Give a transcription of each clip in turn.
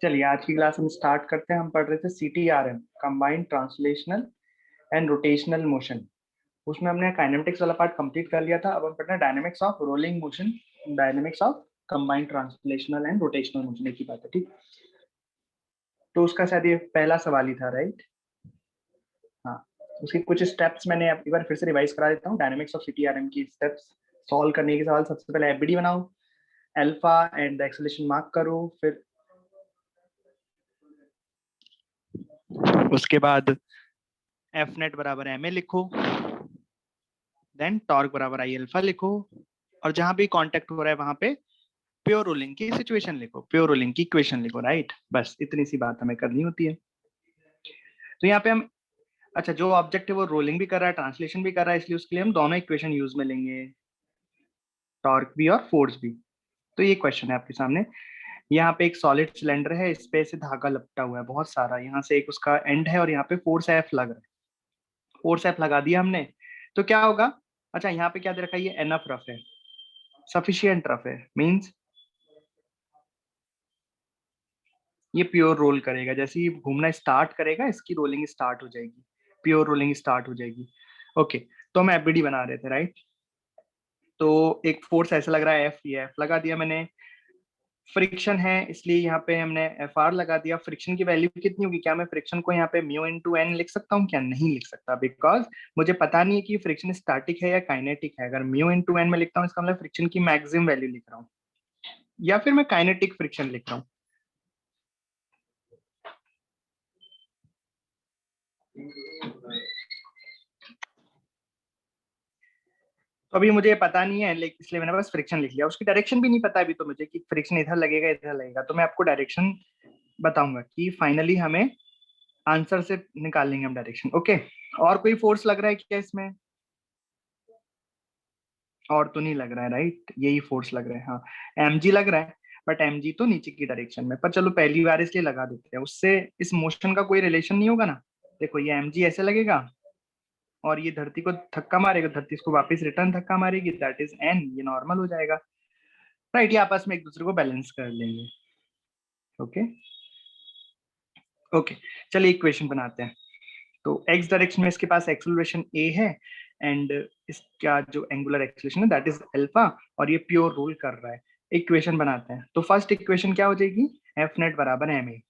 चलिए आज की क्लास हम स्टार्ट करते हैं। हम पढ़ रहे थे CTRM, combined translational and rotational motion. उसमें हमने काइनेमेटिक्स वाला पार्ट कंप्लीट कर लिया था। अब हम पढ़ रहे हैं dynamics of rolling motion, dynamics of combined translational and rotational motion. एक ही बात है, ठीक। तो उसका शायद ये पहला सवाल ही था, राइट? हाँ, उसके कुछ स्टेप्स मैंने एक बार फिर से रिवाइज करा देता हूँ। डायनेमिक्स ऑफ CTRM की स्टेप्स सॉल्व करने के सवाल: सबसे पहले FBD बनाओ, alpha and the acceleration mark करो, फिर उसके बाद एफ नेट बराबर एम ए लिखो, देन टॉर्क बराबर आई अल्फा लिखो, और जहां भी कांटेक्ट हो रहा है वहां पे प्योर रोलिंग की सिचुएशन लिखो, प्योर रोलिंग की इक्वेशन लिखो, राइट? बस इतनी सी बात हमें करनी होती है। तो यहाँ पे हम, अच्छा, जो ऑब्जेक्ट है वो रोलिंग भी कर रहा है, ट्रांसलेशन भी कर रहा है, इसलिए उसके लिए हम दोनों इक्वेशन यूज में लेंगे, टॉर्क भी और फोर्स भी। तो ये क्वेश्चन है आपके सामने। यहाँ पे एक सॉलिड सिलेंडर है, इस पे से धागा लपटा हुआ है बहुत सारा, यहाँ से एक उसका एंड है और यहाँ पे फोर्स एफ लग रहा है। फोर्स एफ लगा दिया हमने, तो क्या होगा? अच्छा, यहाँ पे क्या दे रखा है? ये एनफ रफ है, सफिशियंट रफ है, मीन्स ये प्योर रोल करेगा। जैसे ही घूमना स्टार्ट करेगा इसकी रोलिंग स्टार्ट हो जाएगी, प्योर रोलिंग स्टार्ट हो जाएगी। ओके, तो हम एफबीडी बना रहे थे, राइट? तो एक फोर्स ऐसा लग रहा है एफ, ये एफ लगा दिया मैंने। फ्रिक्शन है इसलिए यहाँ पे हमने एफ आर लगा दिया। फ्रिक्शन की वैल्यू कितनी होगी? क्या मैं फ्रिक्शन को यहाँ पे म्यू इंटू एन लिख सकता हूँ? क्या नहीं लिख सकता, बिकॉज मुझे पता नहीं है कि फ्रिक्शन स्टैटिक है या काइनेटिक है। अगर म्यू इंटू एन में लिखता हूँ इसका मतलब फ्रिक्शन की मैक्सिमम वैल्यू लिख रहा हूँ, या फिर मैं काइनेटिक फ्रिक्शन लिख रहा हूँ। तो अभी मुझे पता नहीं है, इसलिए मैंने बस फ्रिक्शन लिख लिया। उसकी डायरेक्शन भी नहीं पता अभी तो मुझे कि फ्रिक्शन इधर लगेगा इधर लगेगा। तो मैं आपको डायरेक्शन बताऊंगा कि फाइनली हमें आंसर से निकाल लेंगे हम डायरेक्शन। ओके, और कोई फोर्स लग रहा है क्या इसमें? और तो नहीं लग रहा है, राइट? यही फोर्स लग रहा है, हाँ, mg लग रहा है। बट mg तो नीचे की डायरेक्शन में, पर चलो पहली बार इसलिए लगा देते हैं, उससे इस मोशन का कोई रिलेशन नहीं होगा ना। देखो ये mg ऐसे लगेगा और ये धरती को धक्का मारेगा, धरती इसको वापस रिटर्न धक्का मारेगी, दैट इज n, ये नॉर्मल हो जाएगा, राइट? ये आपस में एक दूसरे को बैलेंस कर लेंगे। ओके ओके, चलिए इक्वेशन बनाते हैं। तो x डायरेक्शन में इसके पास एक्सेलरेशन a है, एंड इसका जो एंगुलर एक्सेलरेशन है दैट इज अल्फा, और ये प्योर रोल कर रहा है। इक्वेशन बनाते हैं। तो फर्स्ट इक्वेशन क्या हो जाएगी? एफ नेट बराबर एम ए।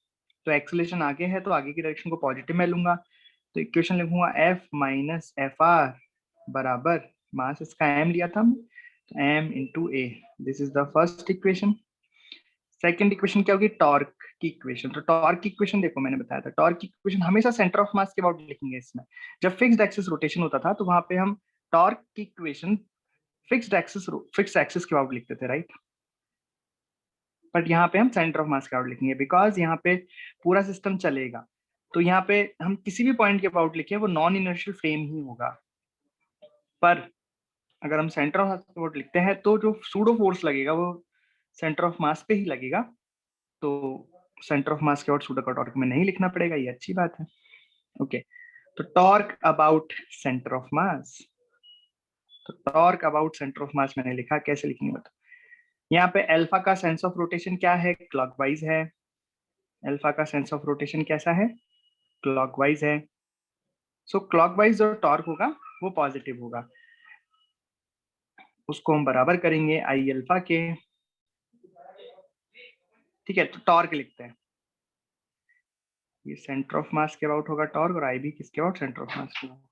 तो एक्सेलरेशन आगे है तो आगे की डायरेक्शन को पॉजिटिव में लूंगा, तो इक्वेशन लिखूंगा एफ माइनस एफ आर बराबर, मास इसका एम लिया था हमने, तो M into A. This is the first equation. Second equation क्या होगी? टॉर्क की इक्वेशन। तो टॉर्क की इक्वेशन देखो, मैंने बताया था टॉर्क की इक्वेशन हमेशा सेंटर ऑफ मास के अबाउट लिखेंगे। इसमें जब फिक्स्ड एक्सिस रोटेशन होता था तो वहां पे हम टॉर्क की इक्वेशन फिक्स्ड एक्सिस के अबाउट लिखते थे, राइट? बट यहाँ पे हम सेंटर ऑफ मास के अबाउट लिखेंगे, बिकॉज यहाँ पे पूरा सिस्टम चलेगा। तो यहाँ पे हम किसी भी पॉइंट के अबाउट लिखें वो नॉन इनर्शियल फ्रेम ही होगा। पर अगर हम सेंटर ऑफ मास के अबाउट लिखते हैं तो जो सूडो फोर्स लगेगा वो सेंटर ऑफ मास पे ही लगेगा। तो सेंटर ऑफ मास के अबाउट सूडो का टॉर्क में नहीं लिखना पड़ेगा, ये अच्छी बात है। ओके, तो torque about centre of mass, तो torque about centre of mass मैंने लिखा, कैसे लिखेंगे बताओ? यहाँ पे अल्फा का सेंस ऑफ रोटेशन क्या है? क्लॉकवाइज है। अल्फा का सेंस ऑफ रोटेशन कैसा है? क्लॉकवाइज है। सो क्लॉकवाइज जो टॉर्क होगा वो पॉजिटिव होगा, उसको हम बराबर करेंगे आई अल्फा के। ठीक है, तो टॉर्क लिखते हैं। ये सेंटर ऑफ मास के अबाउट होगा टॉर्क, और आई भी किसके अबाउट? सेंटर ऑफ मास के अबाउट।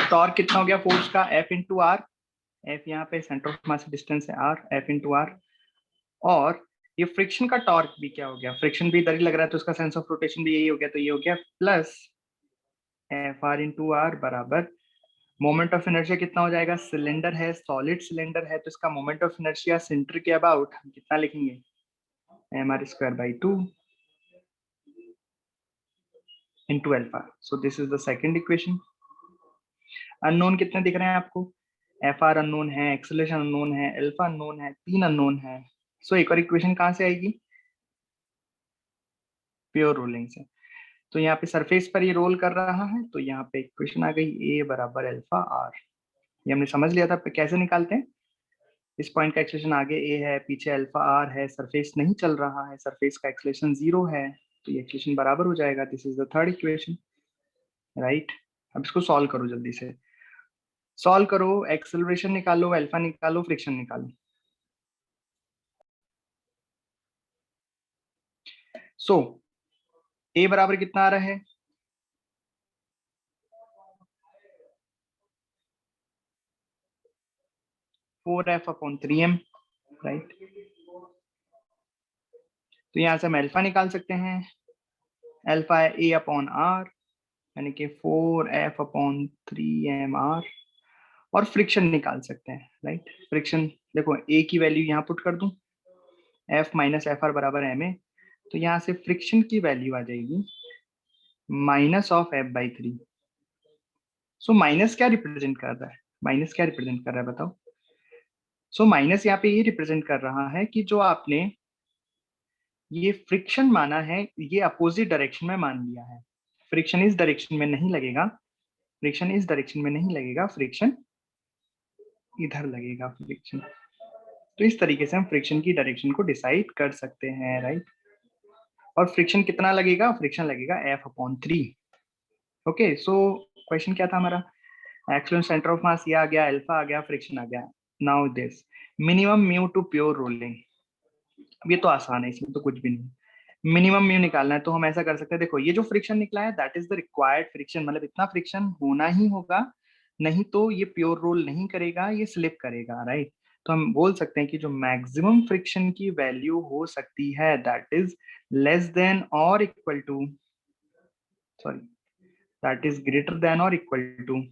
टॉर्क कितना हो गया फोर्स का? F into are. एफ यहाँ पे सेंटर ऑफ मास डिस्टेंस है आर, एफ इंटू आर। और ये फ्रिक्शन का टॉर्क भी क्या हो गया? फ्रिक्शन भी इधर ही लग रहा है तो उसका सेंस ऑफ रोटेशन भी यही हो गया, तो ये हो गया plus F R into R बराबर मोमेंट ऑफ इनर्शिया कितना हो जाएगा? सिलेंडर है, सॉलिड सिलेंडर है, तो इसका मोमेंट ऑफ इनर्शिया सेंटर के अबाउट हम कितना लिखेंगे? M R square by 2 into alpha. So this is the second equation. Unknown कितने दिख रहे हैं आपको? एफ आर अननोन है, एक्सेलरेशन अननोन है, अल्फा अननोन है, तीन अननोन है। सो एक और इक्वेशन कहाँ से आएगी? प्योर रोलिंग से। तो यहाँ पे सरफेस पर ये रोल कर रहा है, तो यहाँ पे इक्वेशन आ गई ए बराबर अल्फा आर। ये हमने समझ लिया था कैसे निकालते हैं। इस पॉइंट का एक्सलेशन आगे ए है, पीछे अल्फा आर है, सरफेस नहीं चल रहा है, सरफेस का एक्सलेशन 0 है, तो ये इक्वेशन बराबर हो जाएगा। This is the third equation, right. अब इसको सॉल्व करो, जल्दी से सॉल्व करो, एक्सेलरेशन निकालो, अल्फा निकालो, फ्रिक्शन निकालो। सो ए बराबर कितना आ रहा है? 4f/3m, right. तो यहां से हम अल्फा निकाल सकते हैं, अल्फा है a/r, यानी कि 4f/3mr। और फ्रिक्शन निकाल सकते हैं, राइट। फ्रिक्शन देखो, a की वैल्यू यहाँ पुट कर दूं, f माइनस एफ आर बराबर ma, तो यहाँ से फ्रिक्शन की वैल्यू आ जाएगी -(f/3). सो माइनस क्या रिप्रेजेंट कर रहा है? माइनस क्या रिप्रेजेंट कर रहा है बताओ? सो माइनस यहाँ पे ये रिप्रेजेंट कर रहा है कि जो आपने ये फ्रिक्शन माना है, ये अपोजिट डायरेक्शन में मान लिया है। फ्रिक्शन इस डायरेक्शन में नहीं लगेगा, फ्रिक्शन इस डायरेक्शन में नहीं लगेगा, फ्रिक्शन इधर लगेगा फ्रिक्शन। तो इस तरीके से हम फ्रिक्शन की डायरेक्शन को डिसाइड कर सकते हैं, राइट। और फ्रिक्शन कितना लगेगा? फ्रिक्शन लगेगा f/3। ओके, सो क्वेश्चन क्या था हमारा? एक्सलेशन सेंटर ऑफ मास ये आ गया, अल्फा आ गया, फ्रिक्शन आ गया। Now this minimum mu two pure rolling. अब ये तो आसान है, इसमें तो कुछ भी नहीं। मिनिमम म्यू निकालना है, तो हम ऐसा कर सकते हैं, देखो ये जो फ्रिक्शन निकला है that is the required friction, मतलब इतना फ्रिक्शन होना ही होगा, नहीं तो ये प्योर रोल नहीं करेगा, ये स्लिप करेगा, राइट। तो हम बोल सकते हैं कि जो मैक्सिमम फ्रिक्शन की वैल्यू हो सकती है दैट इज लेस देन और equal to, sorry, that is greater than और इक्वल टू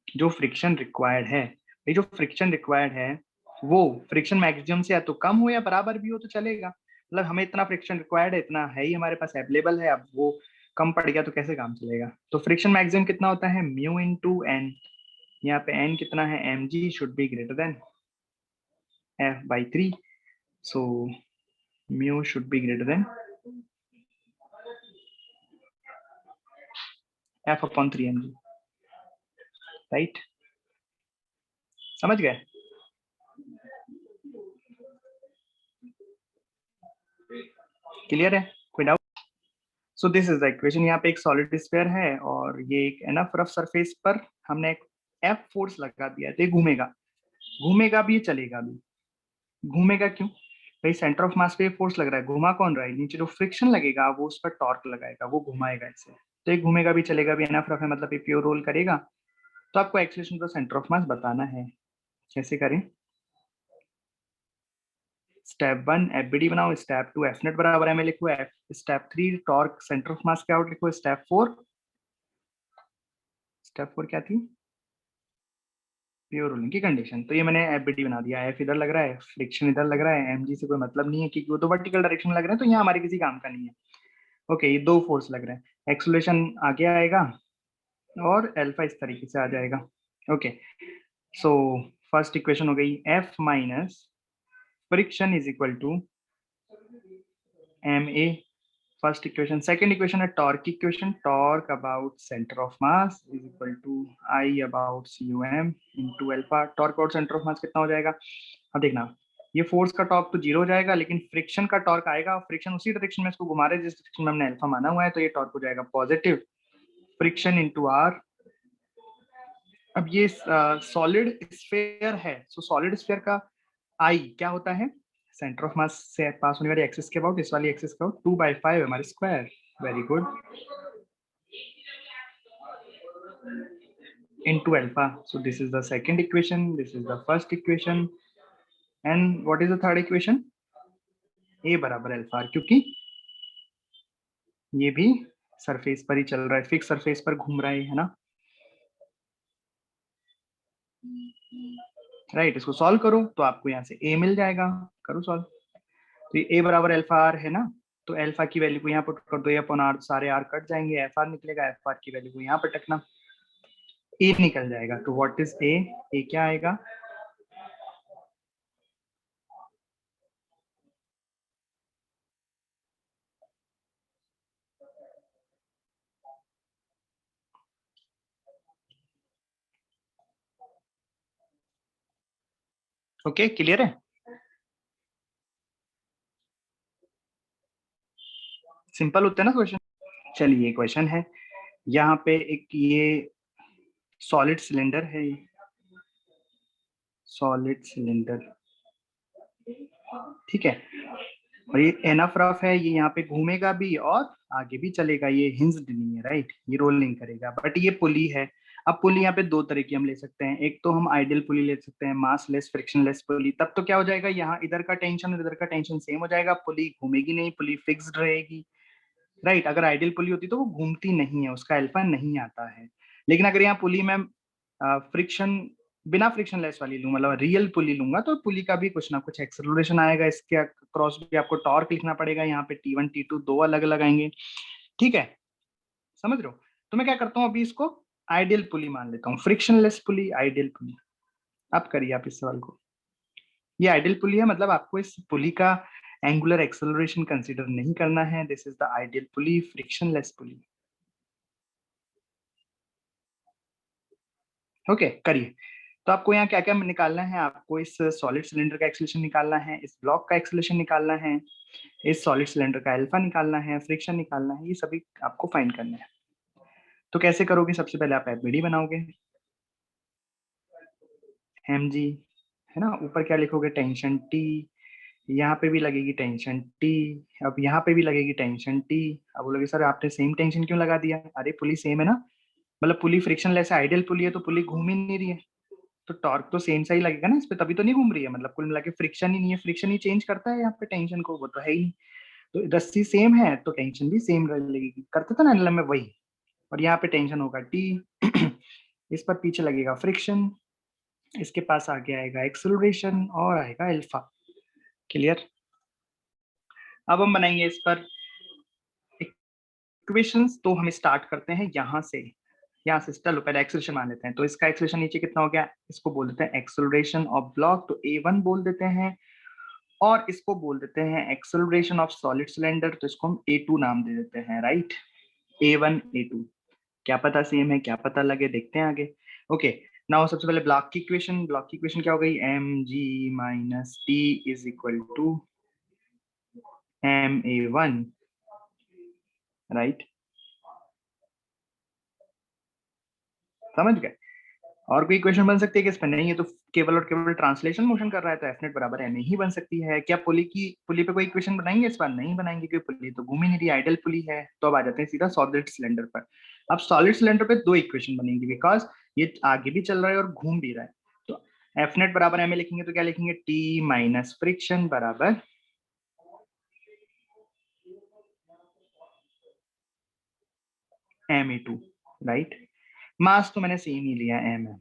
जो फ्रिक्शन रिक्वायर्ड है। ये जो फ्रिक्शन रिक्वायर्ड है वो फ्रिक्शन मैक्सिमम से या तो कम हो या बराबर भी हो तो चलेगा। मतलब हमें इतना फ्रिक्शन रिक्वायर्ड है, इतना है ही हमारे पास अवेलेबल है, अब वो कम पड़ गया तो कैसे काम चलेगा। तो फ्रिक्शन मैक्सिमम कितना होता है? Mu into N. यहाँ पे एन कितना है? M G should be greater than f/3। So mu should be greater than f/3 mg, right. समझ गए? क्लियर है? कोई doubt? So this is the equation. यहाँ पे एक सॉलिड स्फीयर है और ये एक एनफ रफ सरफेस पर हमने एक एफ फोर्स लगा दिया है, तो ये घूमेगा, घूमेगा भी, चलेगा भी। घूमेगा क्यों भाई? सेंटर ऑफ मास पे फोर्स लग रहा है, घुमा कौन रहा है? नीचे जो फ्रिक्शन लगेगा वो उस पर टॉर्क लगाएगा, वो घुमाएगा इसे, तो ये घूमेगा भी चलेगा भी, एनफ रफ है मतलब ये प्योर रोल करेगा। तो आपको एक्सेलरेशन का सेंटर ऑफ मास बताना है, कैसे करें? स्टेप 1 एफबीडी बनाओ, स्टेप 2 एफ नेट बराबर है में लिखो, step 3 torque centre of mass के आउट लिखो, स्टेप 4 क्या थी? प्योर रोलिंग की कंडीशन। तो ये मैंने एफबीडी बना दिया, एफ इधर लग रहा है, फ्रिक्शन इधर लग रहा है, एमजी से कोई मतलब नहीं है क्योंकि वो तो वर्टिकल डायरेक्शन में लग रहे हैं, तो यहाँ हमारे किसी काम का नहीं है। ओके, ये दो फोर्स लग रहे हैं, एक्सेलरेशन आगे आएगा और अल्फा इस तरीके से आ जाएगा। ओके, सो फर्स्ट इक्वेशन हो गई F minus friction is equal to M A, first equation. Second equation है टॉर्क की equation, torque about centre of mass is equal to I about C U M into alpha. Torque about centre of mass कितना हो जाएगा? अब देखना, ये force का torque तो जीरो हो जाएगा, लेकिन फ्रिक्शन का टॉर्क आएगा, फ्रिक्शन उसी डायरेक्शन में इसको घुमा रहे हैं जिस डायरेक्शन में हमने अल्फा माना हुआ है, तो ये टॉर्क हो जाएगा पॉजिटिव फ्रिक्शन इंटू आर। अब ये सॉलिड स्फीयर है, सो सॉलिड स्फीयर का आई क्या होता है? सेंटर ऑफ मास से पास होने वाली एक्सिस के अबाउट, इस वाली एक्सिस का 2/5 हमारे square. Very good, into alpha. So this is the second equation, this is the first equation, and what is the third equation? a बराबर अल्फा, क्योंकि ये भी सरफेस पर ही चल रहा है, फिक्स सरफेस पर घूम रहा है ना, राइट। इसको सॉल्व करो तो आपको यहाँ से a मिल जाएगा, करो सॉल्व। तो ये a बराबर अल्फा आर है ना, तो अल्फा की वैल्यू को यहाँ पुट कर दो, a अपॉन आर, सारे आर कट जाएंगे, एफ आर निकलेगा, एफ आर की वैल्यू को यहाँ पर टकना, a निकल जाएगा। तो व्हाट इज a क्या आएगा? ओके, क्लियर है? सिंपल होता है ना क्वेश्चन। चलिए क्वेश्चन है, यहाँ पे एक ये सॉलिड सिलेंडर है, सॉलिड सिलेंडर, ठीक है, और ये एनफ रफ है, ये यहाँ पे घूमेगा भी और आगे भी चलेगा, ये हिंज्ड नहीं है, राइट, ये रोल नहीं करेगा, बट ये पुली है। अब पुली यहाँ पे दो तरह की हम ले सकते हैं, एक तो हम आइडियल पुली ले सकते हैं, मास लेस फ्रिक्शन लेस पुली। तब तो क्या हो जाएगा, यहाँ इधर का टेंशन और इधर का टेंशन सेम हो जाएगा, पुली घूमेगी नहीं, पुली फिक्स्ड रहेगी, राइट। अगर आइडियल पुली होती तो वो घूमती नहीं है, उसका अल्फा नहीं आता है। लेकिन अगर यहाँ पुली में फ्रिक्शन, बिना फ्रिक्शन लेस वाली लूँ, मतलब रियल पुली लूंगा, तो पुली का भी कुछ ना कुछ एक्सेलरेशन आएगा, इसके क्रॉस भी आपको टॉर्क लिखना पड़ेगा, यहाँ पे T1 T2 दो अलग अलग आएंगे, ठीक है, समझ रहे हो? तो मैं क्या करता हूँ, अभी इसको आइडियल पुली मान लेता हूँ, फ्रिक्शन लेस पुली, आइडियल पुली। अब करिए आप इस सवाल को, ये आइडियल पुली है, मतलब आपको इस पुली का एंगुलर एक्सेलरेशन कंसीडर नहीं करना है, this is the ideal pulley, friction less pulley. Okay, करिए। तो आपको यहाँ क्या क्या निकालना है, आपको इस सॉलिड सिलेंडर का एक्सेलरेशन निकालना है, इस ब्लॉक का एक्सेलरेशन निकालना है, इस सॉलिड सिलेंडर का अल्फा निकालना है, फ्रिक्शन निकालना है, ये सभी आपको फाइंड करना है। तो कैसे करोगे, सबसे पहले आप एफबीडी बनाओगे, एम जी, है ना, ऊपर क्या लिखोगे, टेंशन टी, यहाँ पे भी लगेगी टेंशन टी, अब यहाँ पे भी लगेगी टेंशन टी। अब बोलोगे सर आपने सेम टेंशन क्यों लगा दिया, अरे पुली सेम है ना, मतलब पुली फ्रिक्शन लेस आइडियल पुली है, तो पुली घूम ही नहीं रही है, तो टॉर्क तो सेम सा ही लगेगा ना इस पे, तभी तो नहीं घूम रही है, मतलब कुल मिला के फ्रिक्शन ही नहीं है, फ्रिक्शन ही चेंज करता है यहाँ पे टेंशन को, वो तो है ही नहीं। तो रस्सी सेम है तो टेंशन भी सेम लगेगी, करते थे ना एनएलएम में वही। और यहाँ पे टेंशन होगा टी, इस पर पीछे लगेगा फ्रिक्शन, इसके पास आगे आएगा एक्सेलरेशन और आएगा अल्फा। क्लियर? अब हम बनाएंगे इस पर इक्वेशंस, तो हम स्टार्ट करते हैं यहाँ से चलो पहले एक्सेलरेशन मान लेते हैं, तो इसका एक्सेलरेशन नीचे कितना हो गया, इसको बोल देते हैं एक्सेलरेशन ऑफ ब्लॉक, तो A1 बोल देते हैं, और इसको बोल देते हैं एक्सेलरेशन ऑफ सॉलिड सिलेंडर, तो इसको हम A2 नाम दे देते हैं, राइट, A1 A2, क्या पता सेम है, क्या पता लगे, देखते हैं आगे। ओके, नाउ सबसे पहले ब्लॉक की इक्वेशन क्या हो गई, mg minus t is equal to ma1, right, समझ गए? और कोई इक्वेशन बन सकती है कि इस पे नहीं है, तो केवल और केवल ट्रांसलेशन मोशन कर रहा है, तो एफनेट बराबर एम ही बन सकती है। क्या पुली पे कोई इक्वेशन बनाएंगे इस बार, नहीं बनाएंगे, क्योंकि पुली तो घूम ही नहीं रही, आइडल पुली है। तो अब आ जाते हैं सीधा सॉलिड सिलेंडर पर। अब सॉलिड सिलेंडर पे दो इक्वेशन बनेंगी, बिकॉज ये आगे भी चल रहा है और घूम भी रहा है। तो एफनेट बराबर एम लिखेंगे तो क्या लिखेंगे, टी माइनस फ्रिक्शन बराबर ma2, राइट। मास तो मैंने सेम ही लिया एम है,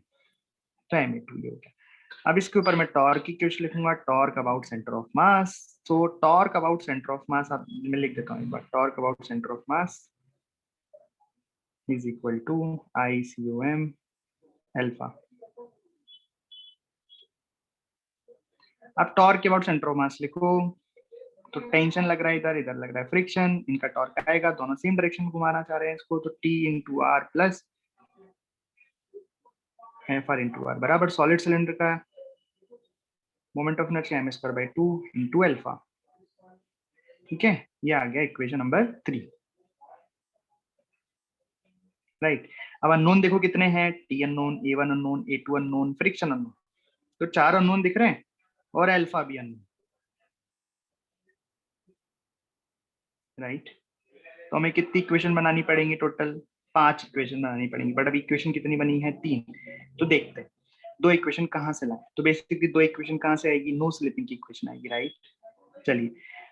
तो ma2 ये हो गया। अब इसके ऊपर मैं टॉर्क की क्वेश्चन लिखूंगा, torque about centre of mass. तो torque about centre of mass, अब मैं लिख देता हूँ एक बार, torque about centre of mass is equal to ICOM alpha. अब torque about centre of mass लिखो, तो टेंशन लग रहा है इधर, इधर लग रहा है फ्रिक्शन, इनका टॉर्क आएगा, दोनों सेम डायरेक्शन में घुमाना चाह रहे हैं इसको, तो T into R plus FR into R बराबर सॉलिड सिलेंडर का moment of inertia m²/2 into alpha. ठीक है, ये आ गया इक्वेशन नंबर 3, राइट। अब अननोन देखो कितने हैं, T unknown, A1 unknown, A2 unknown, friction unknown, तो 4 अननोन दिख रहे हैं, और अल्फा भी अननोन, राइट। तो हमें कितनी इक्वेशन बनानी पड़ेंगी, टोटल 5 इक्वेशन बनानी पड़ेंगी, बट अभी इक्वेशन कितनी बनी है, 3। तो देखते हैं दो इक्वेशन कहाँ से लाए, तो बेसिकली दो इक्वेशन कहाँ से आएगी, नो स्लिपिंग की इक्वेशन आएगी, राइट। चलिए,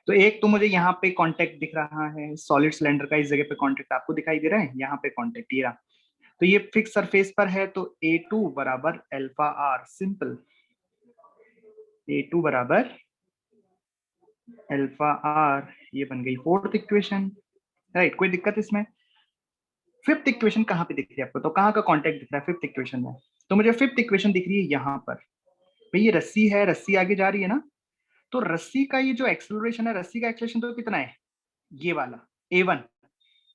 तो एक तो मुझे यहाँ पे कांटेक्ट दिख रहा है सॉलिड सिलेंडर का, इस जगह पे कांटेक्ट आपको दिखाई दे रहा है, यहाँ पे कांटेक्ट ये रहा, तो ये फिक्स सरफेस पर है, तो A2 बराबर अल्फा आर, सिंपल, A2 बराबर अल्फा आर, ये बन गई फोर्थ इक्वेशन, राइट। कोई दिक्कत इसमें? फिफ्थ इक्वेशन कहाँ पे दिख रही है आपको, तो कहाँ का कांटेक्ट दिख रहा है फिफ्थ इक्वेशन में, तो मुझे फिफ्थ इक्वेशन दिख रही है यहाँ पर, भाई ये रस्सी है, रस्सी आगे जा रही है ना, तो रस्सी का ये जो एक्सेलरेशन है, रस्सी का एक्सेलरेशन तो कितना है, ये वाला A1,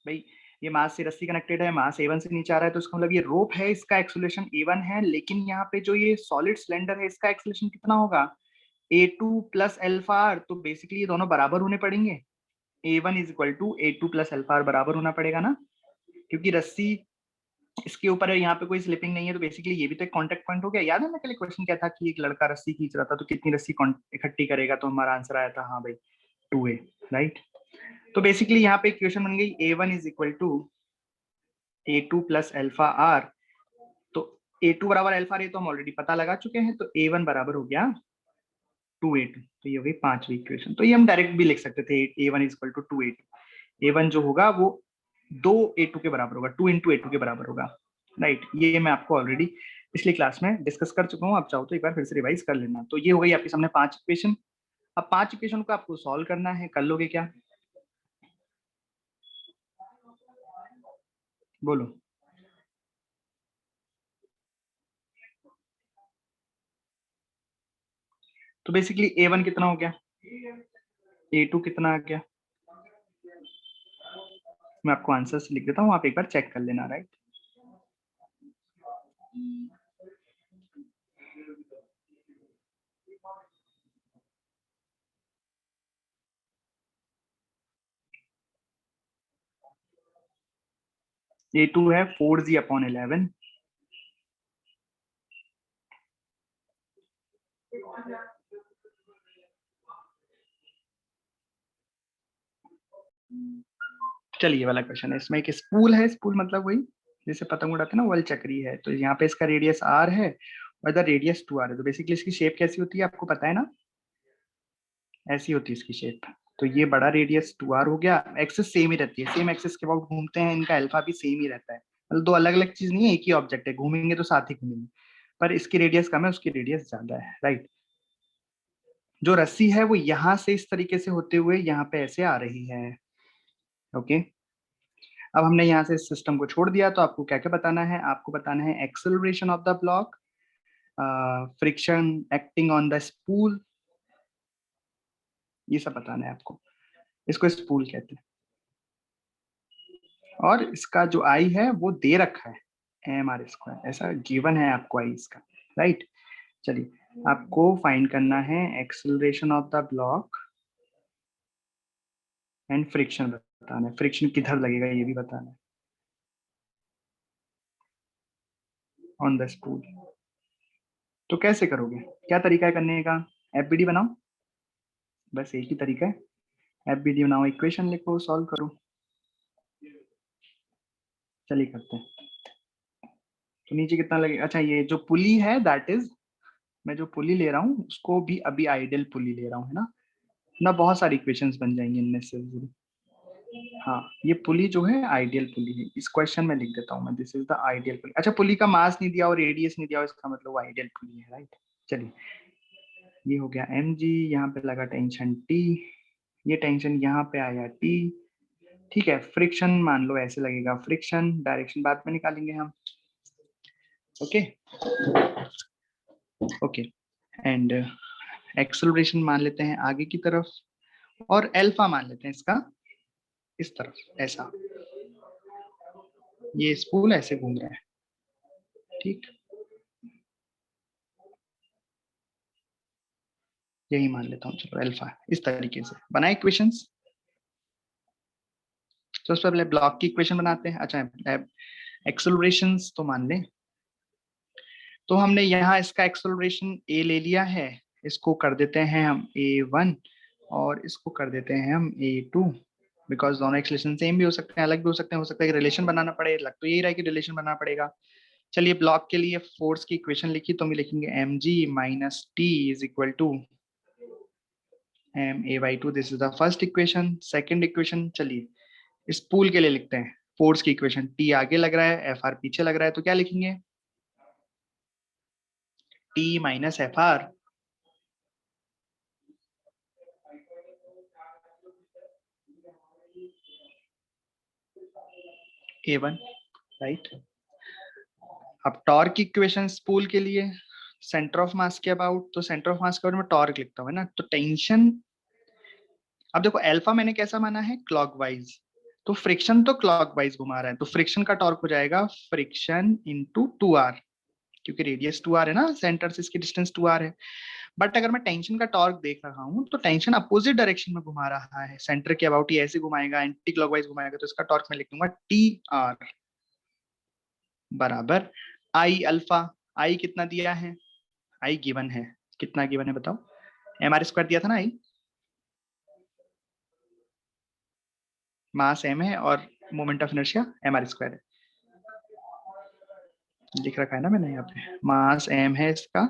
भाई ये मास से रस्सी कनेक्टेड है, मास A1 से नीचे आ रहा है, तो इसका मतलब ये रोप है, इसका एक्सेलरेशन A1 है, लेकिन यहाँ पे जो ये सॉलिड सिलेंडर है इसका एक्सेलरेशन कितना होगा, A2 प्लस अल्फा आर। तो बेसिकली ये दोनों बराबर होने पड़ेंगे, A1 is equal to A2 plus alpha R बराबर होना पड़ेगा ना, क्योंकि रस्सी इसके ऊपर है, यहाँ पे कोई स्लिपिंग नहीं है, तो बेसिकली ये भी तो एक कांटेक्ट पॉइंट हो गया। याद है ना कल क्वेश्चन क्या था कि एक लड़का रस्सी खींच रहा था, तो कितनी रस्सी इकट्ठी करेगा, तो हमारा आंसर आया था हाँ भाई 2A, राइट। तो बेसिकली यहाँ पे इक्वेशन बन गई A1 is equal to A2 plus alpha R. तो A2 बराबर अल्फा आर ये तो हम ऑलरेडी पता लगा चुके हैं, तो A1 बराबर हो गया 2A2। तो ये हो गई पांचवी इक्वेशन। तो ये हम डायरेक्ट भी लिख सकते थे, A1 is equal to 2A2। A1 जो होगा वो 2A2 के बराबर होगा, 2 इंटू A2 के बराबर होगा, राइट। ये मैं आपको ऑलरेडी पिछली क्लास में डिस्कस कर चुका हूँ, आप चाहो तो एक बार फिर से रिवाइज कर लेना। तो ये हो गई आपके सामने 5 इक्वेशन। अब 5 इक्वेशन को आपको सॉल्व करना है, कर लोगे क्या, बोलो। तो बेसिकली A1 कितना हो गया, A2 कितना आ गया, मैं आपको आंसर्स लिख देता हूँ, आप एक बार चेक कर लेना, राइट। A2 है 4g/11, चलिए वाला क्वेश्चन है, इसमें एक स्पूल है, स्पूल मतलब वही जैसे पतंग उड़ाते हैं ना, वल चक्री है। तो यहाँ पे इसका रेडियस r है और इधर रेडियस 2r है। तो बेसिकली इसकी शेप कैसी होती है आपको पता है ना, ऐसी होती है इसकी शेप। तो ये बड़ा रेडियस 2r हो गया, एक्सिस सेम ही रहती है, सेम एक्सिस के अबाउट घूमते हैं, इनका अल्फा भी सेम ही रहता है, मतलब दो अलग अलग चीज नहीं है, एक ही ऑब्जेक्ट है, घूमेंगे तो साथ ही घूमेंगे, पर इसकी रेडियस कम है, उसकी रेडियस ज्यादा है, राइट। जो रस्सी है वो यहाँ से इस तरीके से होते हुए यहाँ पे ऐसे आ रही है, ओके। अब हमने यहाँ से इस सिस्टम को छोड़ दिया, तो आपको क्या क्या बताना है, आपको बताना है acceleration of the block, friction acting on the spool, ये सब बताना है आपको। इसको स्पूल कहते हैं, और इसका जो आई है वो दे रखा है mr², ऐसा गिवन है आपको आई इसका, राइट। चलिए आपको फाइंड करना है acceleration of the block and friction बताना है, फ्रिक्शन किधर लगेगा ये भी बताना है ऑन द स्पूल। तो कैसे करोगे, क्या तरीका है करने का, एफबीडी बनाओ, बस एक ही तरीका है, एफबीडी बनाओ, इक्वेशन लिखो, सॉल्व करो। चलिए करते हैं। तो नीचे कितना लगेगा, अच्छा ये जो पुली है दैट इज, मैं जो पुली ले रहा हूँ उसको भी अभी आइडियल पुली ले रहा हूँ, है ना बहुत सारी इक्वेशंस बन जाएंगी इनमें से। हाँ ये पुली जो है आइडियल पुली है, इस क्वेश्चन में लिख देता हूँ मैं, दिस इज द आइडियल पुली। अच्छा पुली का मास नहीं दिया और रेडियस नहीं दिया, इसका मतलब वो आइडियल पुली है, राइट। चलिए ये हो गया mg, यहाँ पे लगा टेंशन T, ये टेंशन यहाँ पे आया T, ठीक है। फ्रिक्शन मान लो ऐसे लगेगा, फ्रिक्शन डायरेक्शन बाद में निकालेंगे हम, ओके ओके। एंड एक्सेलरेशन मान लेते हैं आगे की तरफ, और अल्फा मान लेते हैं इसका इस तरफ, ऐसा ये स्पूल ऐसे घूम रहा है, ठीक, यही मान लेता हूँ, चलो अल्फा इस तरीके से बनाए इक्वेशंस। तो सबसे पहले ब्लॉक की इक्वेशन बनाते हैं। अच्छा एक्सेलरेशंस तो मान लें, तो हमने यहाँ इसका एक्सेलरेशन a ले लिया है, इसको कर देते हैं हम a1 और इसको कर देते हैं हम a2, बिकॉज दोनों एक्सेलरेशन सेम भी हो सकते हैं, अलग भी हो सकते हैं, हो सकता है कि रिलेशन बनाना पड़े, लग तो यही रहा है कि रिलेशन बनाना पड़ेगा। चलिए ब्लॉक के लिए फोर्स की इक्वेशन लिखी, तो हम लिखेंगे mg minus t is equal to ma/2, this is the first equation. Second equation चलिए इस पूल के लिए लिखते हैं, फोर्स की इक्वेशन, t आगे लग रहा है, fr पीछे लग रहा है, तो क्या लिखेंगे, t minus fr a1, right. अब टॉर्क की इक्वेशन पूल के लिए, सेंटर ऑफ मास के अबाउट, तो सेंटर ऑफ मास के अबाउट में टॉर्क लिखता हूँ, है ना। तो टेंशन, अब देखो अल्फा मैंने कैसा माना है, क्लॉकवाइज, तो फ्रिक्शन तो क्लॉकवाइज घुमा रहा है, तो फ्रिक्शन का टॉर्क हो जाएगा फ्रिक्शन इंटू 2r, क्योंकि रेडियस 2r है ना, सेंटर से इसकी डिस्टेंस 2r है। बट अगर मैं टेंशन का टॉर्क देख रहा हूँ तो टेंशन अपोजिट डायरेक्शन में घुमा रहा है, सेंटर के अबाउट ये ऐसे घुमाएगा, एंटी क्लॉकवाइज घुमाएगा, तो इसका टॉर्क मैं लिख दूंगा टी आर बराबर आई अल्फा। आई कितना दिया है, आई गिवन है, कितना गिवन है बताओ, एम आर स्क्वायर दिया था ना आई, मास एम है और moment of inertia M R square है, लिख रखा है ना मैंने यहाँ पे, मास एम है इसका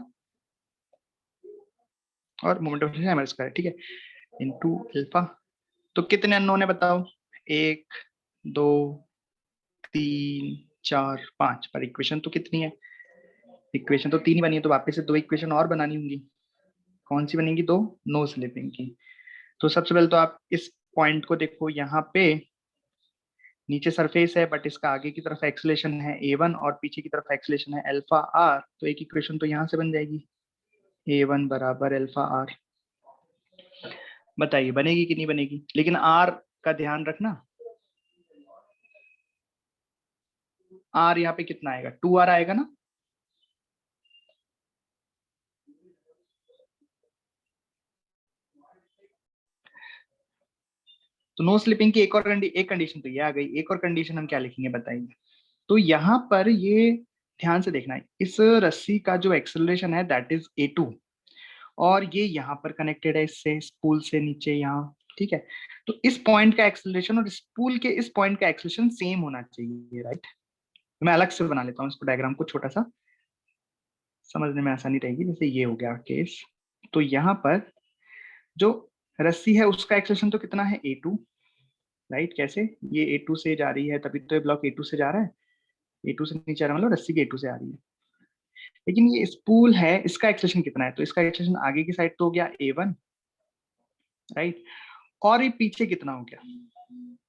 और moment of inertia M R square, ठीक है, इनटू अल्फा। तो कितने अननोन है बताओ, 1 2 3 4 5, पर इक्वेशन तो कितनी है, इक्वेशन तो 3 ही बनी है, तो वापस से 2 इक्वेशन और बनानी होंगी। कौन सी बनेगी, 2 नो स्लिपिंग की। तो सबसे पहले तो आप इस पॉइंट को देखो, यहाँ पे नीचे सरफेस है बट इसका आगे की तरफ एक्सेलेरेशन है a1 और पीछे की तरफ एक्सेलेरेशन है अल्फा r, तो एक इक्वेशन तो यहाँ से बन जाएगी a1 बराबर अल्फा r। बताइए बनेगी कि नहीं बनेगी, लेकिन r का ध्यान रखना, r यहाँ पे कितना आएगा, 2r आएगा ना, तो नो स्लिपिंग की एक कंडीशन तो ये आ गई, एक और कंडीशन हम क्या लिखेंगे बताइए। तो यहाँ पर ये ध्यान से देखना है, इस रस्सी का जो एक्सेलरेशन है दैट इज a2 और ये यहाँ पर कनेक्टेड है इससे, स्पूल से नीचे यहाँ, ठीक है। तो इस पॉइंट का एक्सेलरेशन और स्पूल के इस पॉइंट का एक्सेलरेशन सेम होना चाहिए, राइट। मैं अलग से बना लेता हूँ इसको, डायग्राम को छोटा सा, समझने में आसानी रहेगी। जैसे ये हो गया केस, तो यहाँ पर जो रस्सी है उसका एक्सेलरेशन तो कितना है a2, राइट। कैसे, ये a2 से जा रही है तभी तो ये ब्लॉक a2 से जा रहा है, a2 से नीचे आ रहा है मतलब रस्सी के a2 से आ रही है। लेकिन ये स्पूल है, इसका एक्सेलरेशन कितना है, तो इसका एक्सेलरेशन आगे की साइड तो हो गया a1, राइट। और ये पीछे कितना हो गया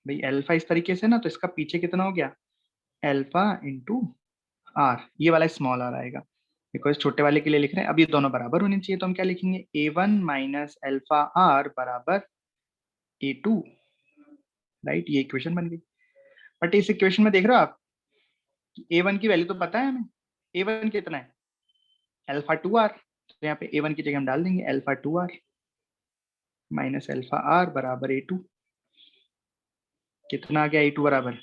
भाई, अल्फा इस तरीके से ना, तो इसका पीछे कितना हो गया अल्फा इंटू आर, ये वाला स्मॉल आर आएगा, बिकॉज छोटे वाले के लिए लिख रहे हैं। अब ये दोनों बराबर होने चाहिए, तो हम क्या लिखेंगे a1 माइनस अल्फा आर बराबर a2, राइट। ये इक्वेशन बन गई। बट इस इक्वेशन में देख रहे हो आप, a1 की वैल्यू तो पता है हमें, a1 कितना है अल्फा 2r, तो यहाँ पे a1 की जगह हम डाल देंगे alpha 2r minus alpha R बराबर a2, कितना आ गया a2 बराबर,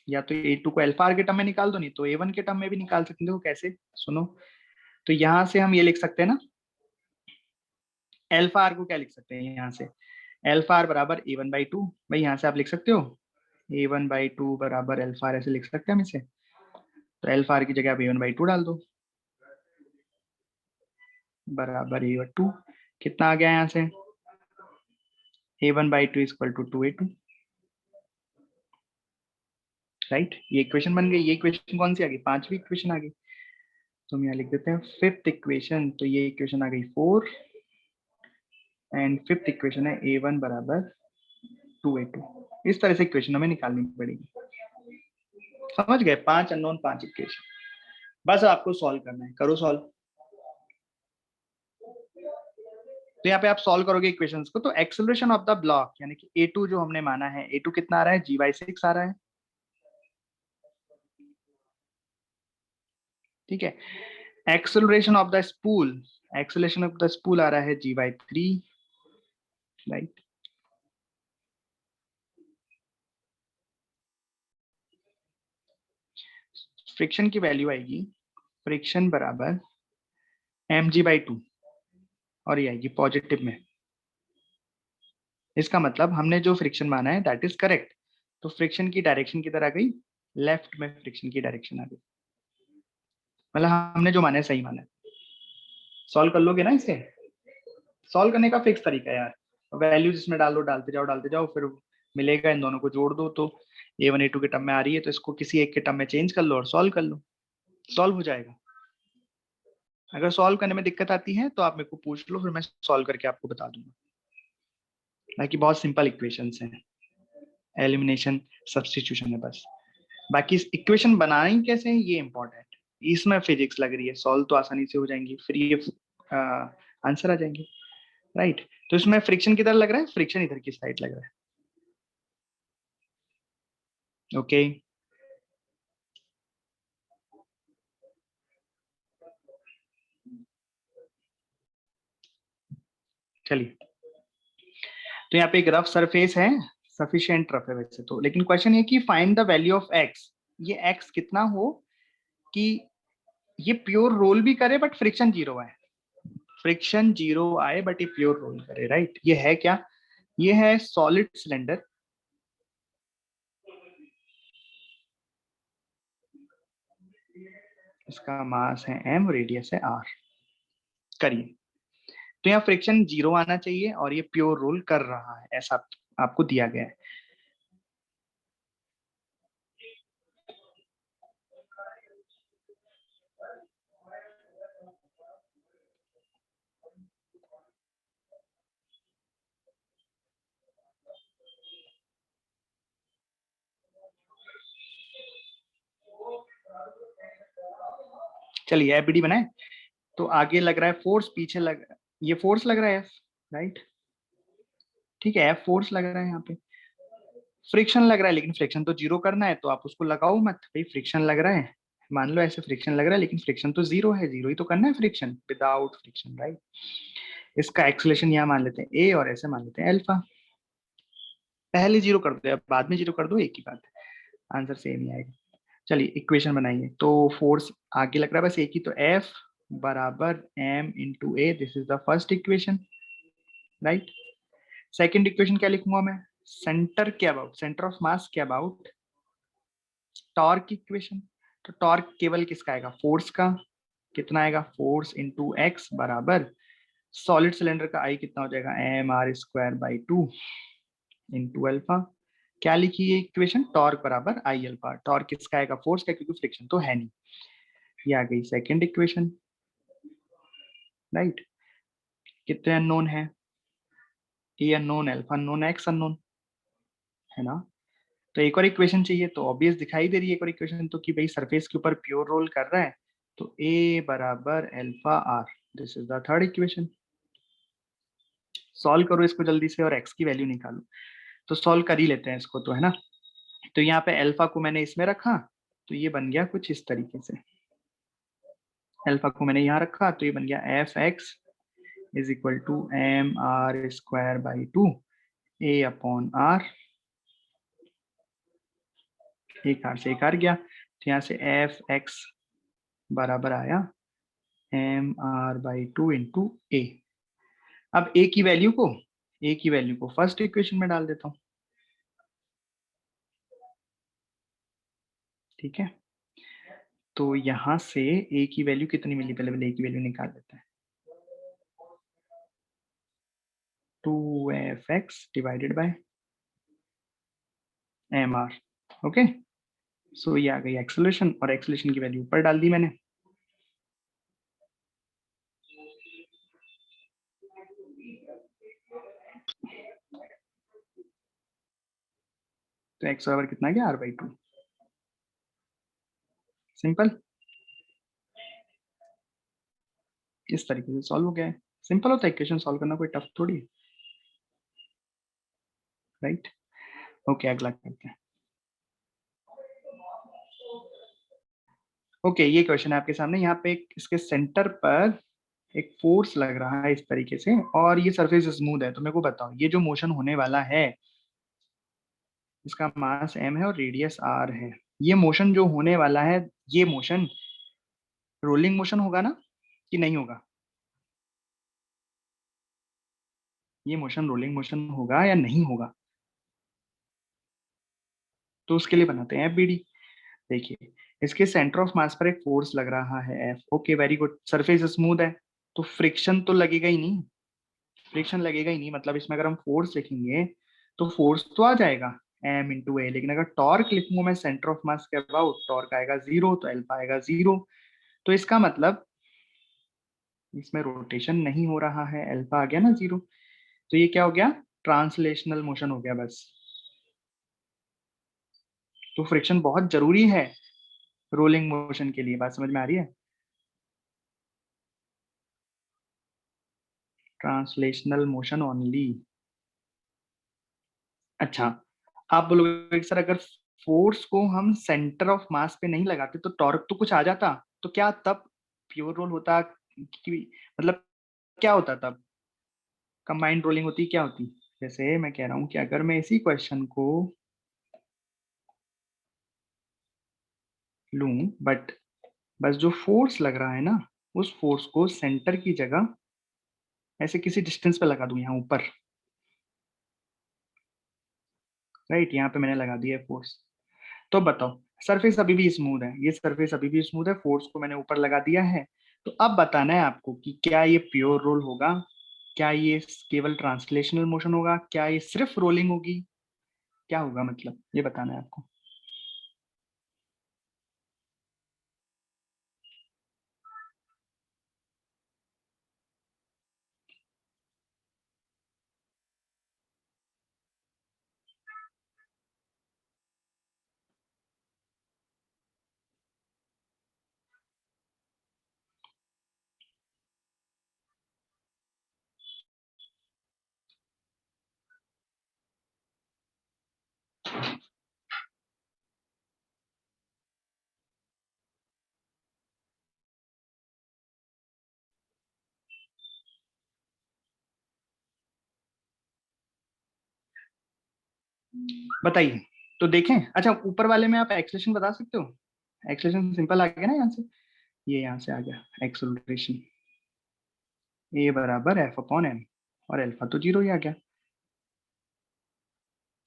या तो a2 को अल्फा आर के टर्म में निकाल दो, नहीं तो a1 के टर्म में भी निकाल सकते हो। कैसे, सुनो, तो यहाँ से हम ये लिख सकते हैं ना, अल्फा आर को क्या लिख सकते हैं यहाँ से, अल्फा आर बराबर a1/2, भाई यहाँ से आप लिख सकते हो a1/2 बराबर अल्फा आर, ऐसे लिख सकते हैं हम इसे। तो अल्फा आर की जगह आप a1/2 डाल दो बराबर a2, कितना आ गया यहाँ से a1/2 equal to 2a2, right. ये इक्वेशन बन गई। ये इक्वेशन कौन सी आ गई, पांचवी इक्वेशन आ गई। तो हम यहाँ लिख देते हैं फिफ्थ इक्वेशन, तो ये इक्वेशन आ गई 4 एंड फिफ्थ इक्वेशन है a1 बराबर 2a2। इस तरह से इक्वेशन हमें निकालनी पड़ेगी, समझ गए, 5 अननोन 5 इक्वेशन, बस आपको सॉल्व करना है, करो सॉल्व। तो यहाँ पे आप सॉल्व करोगे इक्वेशंस को, तो एक्सेलरेशन ऑफ द ब्लॉक यानी कि a2 जो हमने माना है, a2 कितना आ रहा है g/6 आ रहा है, ठीक है। Acceleration of the spool, acceleration of the spool आ रहा है g/3, राइट। फ्रिक्शन की वैल्यू आएगी फ्रिक्शन बराबर mg/2 और ये आएगी पॉजिटिव में। इसका मतलब हमने जो फ्रिक्शन माना है दैट इज करेक्ट, तो फ्रिक्शन की डायरेक्शन किधर आ गई, लेफ्ट में फ्रिक्शन की डायरेक्शन आ गई, मतलब हमने जो माना है सही माना है। सॉल्व कर लोगे ना इसे, सॉल्व करने का फिक्स तरीका है यार, वैल्यूज इसमें डालो, डालते जाओ, फिर मिलेगा, इन दोनों को जोड़ दो, तो a1 a2 के टर्म में आ रही है तो इसको किसी एक के टर्म में चेंज कर लो और सॉल्व कर लो, सॉल्व हो जाएगा। अगर सॉल्व करने में दिक्कत आती है तो आप मेरे को पूछ लो, फिर मैं सॉल्व करके आपको बता दूंगा। बाकी बहुत सिंपल इक्वेशंस हैं, एलिमिनेशन सब्स्टिट्यूशन है बस। बाकी इक्वेशन बनानी कैसे है ये इंपॉर्टेंट, इसमें फिजिक्स लग रही है, सॉल्व तो आसानी से हो जाएंगी, फिर ये आंसर आ जाएंगे। राइट। तो इसमें फ्रिक्शन किधर लग रहा है, फ्रिक्शन इधर की साइड लग रहा है। ओके चलिए, तो यहाँ पे एक रफ सरफेस है, सफिशिएंट रफ है वैसे तो, लेकिन क्वेश्चन ये कि find the value of x, ये एक्स कितना हो कि ये प्योर रोल भी करे बट फ्रिक्शन जीरो आए, फ्रिक्शन जीरो आए बट ये प्योर रोल करे, राइट। ये है क्या, ये है सॉलिड सिलेंडर, इसका मास है m, रेडियस है r। करिए, तो यहाँ फ्रिक्शन जीरो आना चाहिए और ये प्योर रोल कर रहा है, ऐसा आपको दिया गया है। चलिए एफबीडी बनाए, तो आगे लग रहा है फोर्स, पीछे लग, ये फोर्स लग रहा है एफ, राइट। ठीक है, एफ फोर्स लग रहा है, यहाँ पे फ्रिक्शन लग रहा है, लेकिन फ्रिक्शन तो जीरो करना है, तो आप उसको लगाओ मत भाई, फ्रिक्शन लग रहा है, मान लो ऐसे फ्रिक्शन लग रहा है, लेकिन फ्रिक्शन तो जीरो है, जीरो ही तो करना है फ्रिक्शन, विदाउट फ्रिक्शन, राइट। इसका एक्सेलेरेशन यहाँ मान लेते हैं ए और ऐसे मान लेते हैं अल्फा। पहले जीरो कर दो या बाद में जीरो कर दो, एक ही बात है, आंसर सेम ही आएगा। चलिए इक्वेशन बनाइए, तो फोर्स आगे लग रहा है बस एक ही, तो एफ बराबर M into A, this is the first equation, right. Second equation क्या लिखूंगा मैं, सेंटर के अबाउट, सेंटर ऑफ मास के अबाउट टॉर्क इक्वेशन। तो टॉर्क केवल किसका आएगा, फोर्स का, कितना आएगा, फोर्स इंटू एक्स बराबर सॉलिड सिलेंडर का आई कितना हो जाएगा, M R square by two into alpha. क्या लिखी है इक्वेशन, टॉर्क बराबर आई अल्फा, टॉर्क किसका आएगा, फोर्स का, क्योंकि फ्रिक्शन तो है नहीं। ये आ गई सेकेंड इक्वेशन, राइट। कितने अननोन है, A unknown, alpha unknown, X unknown, है ना। तो एक और इक्वेशन चाहिए, तो ऑब्वियस दिखाई दे रही है एक और इक्वेशन तो, कि भाई सरफेस के ऊपर प्योर रोल कर रहा है, तो ए बराबर alpha R, this is the third equation. Solve करो इसको जल्दी से और एक्स की वैल्यू निकालो, तो सॉल्व कर ही लेते हैं इसको तो, है ना। तो यहाँ पे अल्फा को मैंने इसमें रखा, तो ये बन गया कुछ इस तरीके से, अल्फा को मैंने यहाँ रखा, तो ये बन गया F X is equal to M R square by two A upon R, एक आर से एक आर गया, तो यहाँ से एफ एक्स बराबर आया M R by two into A. अब ए की वैल्यू को फर्स्ट इक्वेशन में डाल देता हूँ, ठीक है। तो यहाँ से ए की वैल्यू कितनी मिली, पहले ए की वैल्यू निकाल लेते हैं, two F X divided by M R, okay. So ये आ गई एक्सेलरेशन, और एक्सेलरेशन की वैल्यू ऊपर डाल दी मैंने, तो एक्स बराबर कितना गया, आर बाई टू। सिंपल, इस तरीके से सॉल्व हो गया है, सिंपल होता है इक्वेशन सॉल्व करना, कोई टफ थोड़ी है, राइट। ओके अगला करते हैं। ओके ये क्वेश्चन है आपके सामने, यहाँ पे एक इसके सेंटर पर एक फोर्स लग रहा है इस तरीके से, और ये सरफेस स्मूथ है, तो मेरे को बताओ ये जो मोशन होने वाला है, इसका मास m है और रेडियस r है, ये मोशन जो होने वाला है, ये मोशन रोलिंग मोशन होगा ना कि नहीं होगा, ये मोशन रोलिंग मोशन होगा या नहीं होगा, तो उसके लिए बनाते हैं एफबीडी। देखिए इसके सेंटर ऑफ मास पर एक फोर्स लग रहा है F, okay very good, surface smooth है, तो फ्रिक्शन तो लगेगा ही नहीं, फ्रिक्शन लगेगा ही नहीं, मतलब इसमें अगर हम फोर्स लिखेंगे तो फोर्स तो आ जाएगा एम इंटू ए, लेकिन अगर टॉर्क लिखूंगा मैं सेंटर ऑफ मास के अबाउट, टॉर्क आएगा जीरो, तो एल्फा आएगा जीरो, तो इसका मतलब इसमें रोटेशन नहीं हो रहा है, एल्फा आ गया ना जीरो, तो ये क्या हो गया, ट्रांसलेशनल मोशन हो गया बस। तो फ्रिक्शन बहुत जरूरी है रोलिंग मोशन के लिए, बात समझ में आ रही है। Translational motion only. अच्छा, आप बोलोगे कि सर अगर फोर्स को हम सेंटर ऑफ मास पे नहीं लगाते तो टॉर्क तो कुछ आ जाता, तो क्या तब प्योर रोल होता कि मतलब क्या होता तब? कंबाइंड रोलिंग होती, क्या होती? जैसे मैं कह रहा हूँ कि अगर मैं इसी क्वेश्चन को लूं, बट बस जो फोर्स लग रहा है ना, उस फोर्स को सेंटर की जगह ऐसे किसी डिस्टेंस पे लगा दूं, यहाँ ऊपर, राइट, यहाँ पे मैंने लगा दिया है फोर्स। तो बताओ, सरफेस अभी भी स्मूथ है, ये सरफेस अभी भी स्मूथ है, फोर्स को मैंने ऊपर लगा दिया है। तो अब बताना है आपको कि क्या ये प्योर रोल होगा, क्या ये केवल ट्रांसलेशनल मोशन होगा, क्या ये सिर्फ रोलिंग होगी, क्या होगा, मतलब ये बताना है आपको। बताइए। तो देखें, अच्छा ऊपर वाले में आप एक्सेलरेशन बता सकते हो? एक्सेलरेशन सिंपल आ गया ना यहाँ से, ये यहाँ से आ गया एक्सेलरेशन, ए बराबर एफ अपॉन एम, और अल्फा तो जीरो ही आ गया।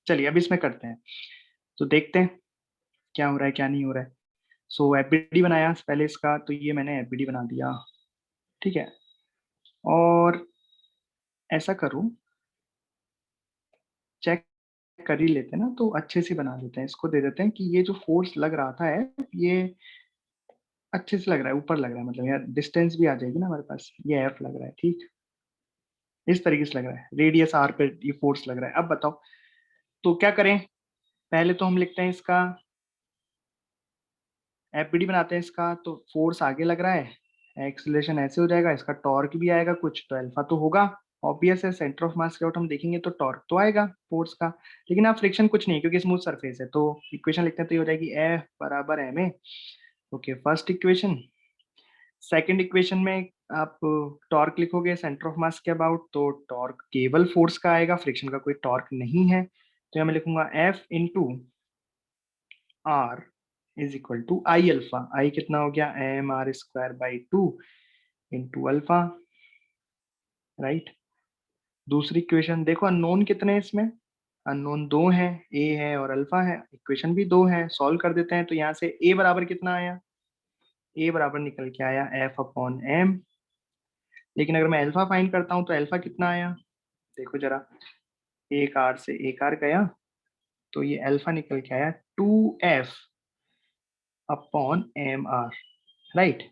चलिए अब इसमें करते हैं, तो देखते हैं क्या हो रहा है क्या नहीं हो रहा है। सो एफबीडी बनाया पहले इसका, तो ये मैंने एफबीडी बना दिया, ठीक है। और ऐसा करूँ, चेक कर ही लेते हैं ना, तो अच्छे से बना लेते हैं, इसको दे देते हैं कि ये जो फोर्स लग रहा था है, ये अच्छे से लग रहा है, ऊपर लग रहा है, मतलब यार डिस्टेंस भी आ जाएगी ना हमारे पास, ये एफ लग रहा है, ठीक, इस तरीके से लग रहा है, रेडियस आर पे ये फोर्स लग रहा है। अब बताओ तो क्या करें, पहले तो हम लिखते हैं इसका एफबीडी बनाते हैं इसका, तो फोर्स आगे लग रहा है, एक्सीलरेशन ऐसे हो जाएगा, इसका टॉर्क भी आएगा कुछ, तो अल्फा तो होगा, ऑब्वियस है, सेंटर ऑफ मास के आउट हम देखेंगे तो टॉर्क तो आएगा फोर्स का। लेकिन आप फ्रिक्शन कुछ नहीं, क्योंकि स्मूथ सरफेस है, तो इक्वेशन लिखते हैं तो ये हो जाएगी एफ बराबर M A. Okay, first equation. Second equation में आप टॉर्क लिखोगे सेंटर ऑफ मास के अबाउट, तो टॉर्क केवल फोर्स का आएगा, फ्रिक्शन का कोई टॉर्क नहीं है, तो यहाँ मैं लिखूंगा F into R is equal to I alpha, I कितना हो गया, M R square by two into alpha, right. दूसरी इक्वेशन देखो, अननोन कितने हैं इसमें, अननोन दो हैं, ए है और अल्फा है, इक्वेशन भी दो है, सॉल्व कर देते हैं, तो यहाँ से ए बराबर कितना आया, ए बराबर निकल के आया एफ अपॉन एम। लेकिन अगर मैं अल्फा फाइंड करता हूँ तो अल्फा कितना आया, देखो जरा, एक आर से एक आर गया, तो ये अल्फा निकल के आया 2f upon M R, right.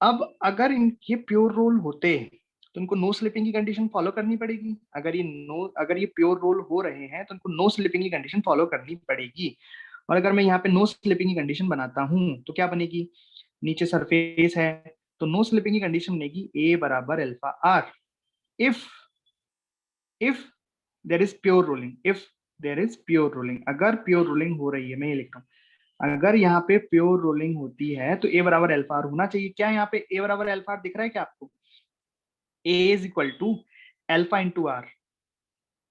अब अगर इनके प्योर रोल होते तो इनको नो स्लिपिंग की कंडीशन फॉलो करनी पड़ेगी, अगर ये प्योर रोल हो रहे हैं तो इनको नो स्लिपिंग की कंडीशन फॉलो करनी पड़ेगी। और अगर मैं यहाँ पे नो स्लिपिंग की कंडीशन बनाता हूँ तो क्या बनेगी, नीचे सरफेस है, तो नो स्लिपिंग की कंडीशन बनेगी ए बराबर alpha R, if if there is pure rolling, if there is pure rolling, अगर प्योर रोलिंग हो रही है, मैं ये लिख रहा हूँ, अगर यहाँ पे प्योर रोलिंग होती है तो ए बराबर अल्फा आर होना चाहिए। क्या यहाँ पे ए बराबर अल्फा आर दिख रहा है क्या आपको, A is equal to alpha into R,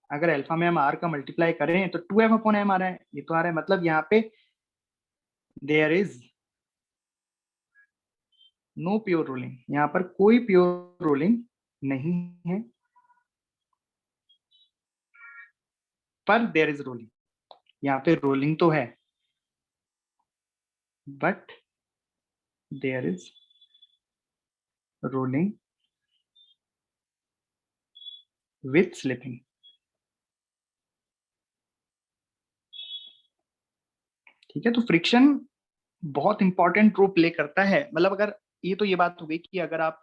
अगर अल्फा में हम आर का मल्टीप्लाई करें तो 2f अपॉन एम आ रहा है, ये तो आ रहा है, मतलब यहाँ पे there is no pure rolling, यहाँ पर कोई प्योर रोलिंग नहीं है, पर देयर इज रोलिंग, यहाँ पे रोलिंग तो है, but there is rolling with slipping. ठीक है, तो फ्रिक्शन बहुत इंपॉर्टेंट रोल प्ले करता है, मतलब अगर ये तो ये बात हो गई कि अगर आप,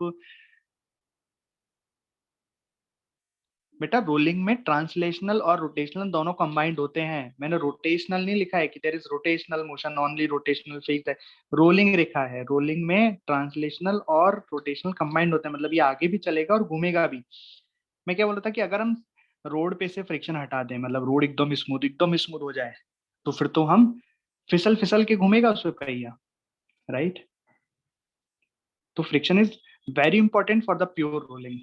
बेटा रोलिंग में ट्रांसलेशनल और रोटेशनल दोनों कंबाइंड होते हैं, मैंने रोटेशनल नहीं लिखा है कि there is rotational motion only, rotational fixed है, रोलिंग लिखा है, रोलिंग में ट्रांसलेशनल और रोटेशनल कंबाइंड होते हैं, मतलब ये आगे भी चलेगा और घूमेगा भी। मैं क्या बोल रहा था कि अगर हम रोड पे से फ्रिक्शन हटा दें, मतलब रोड एकदम स्मूथ हो जाए, तो फिर तो हम फिसल फिसल के घूमेगा उस पे पहिया, राइट। तो friction is very important for the pure rolling.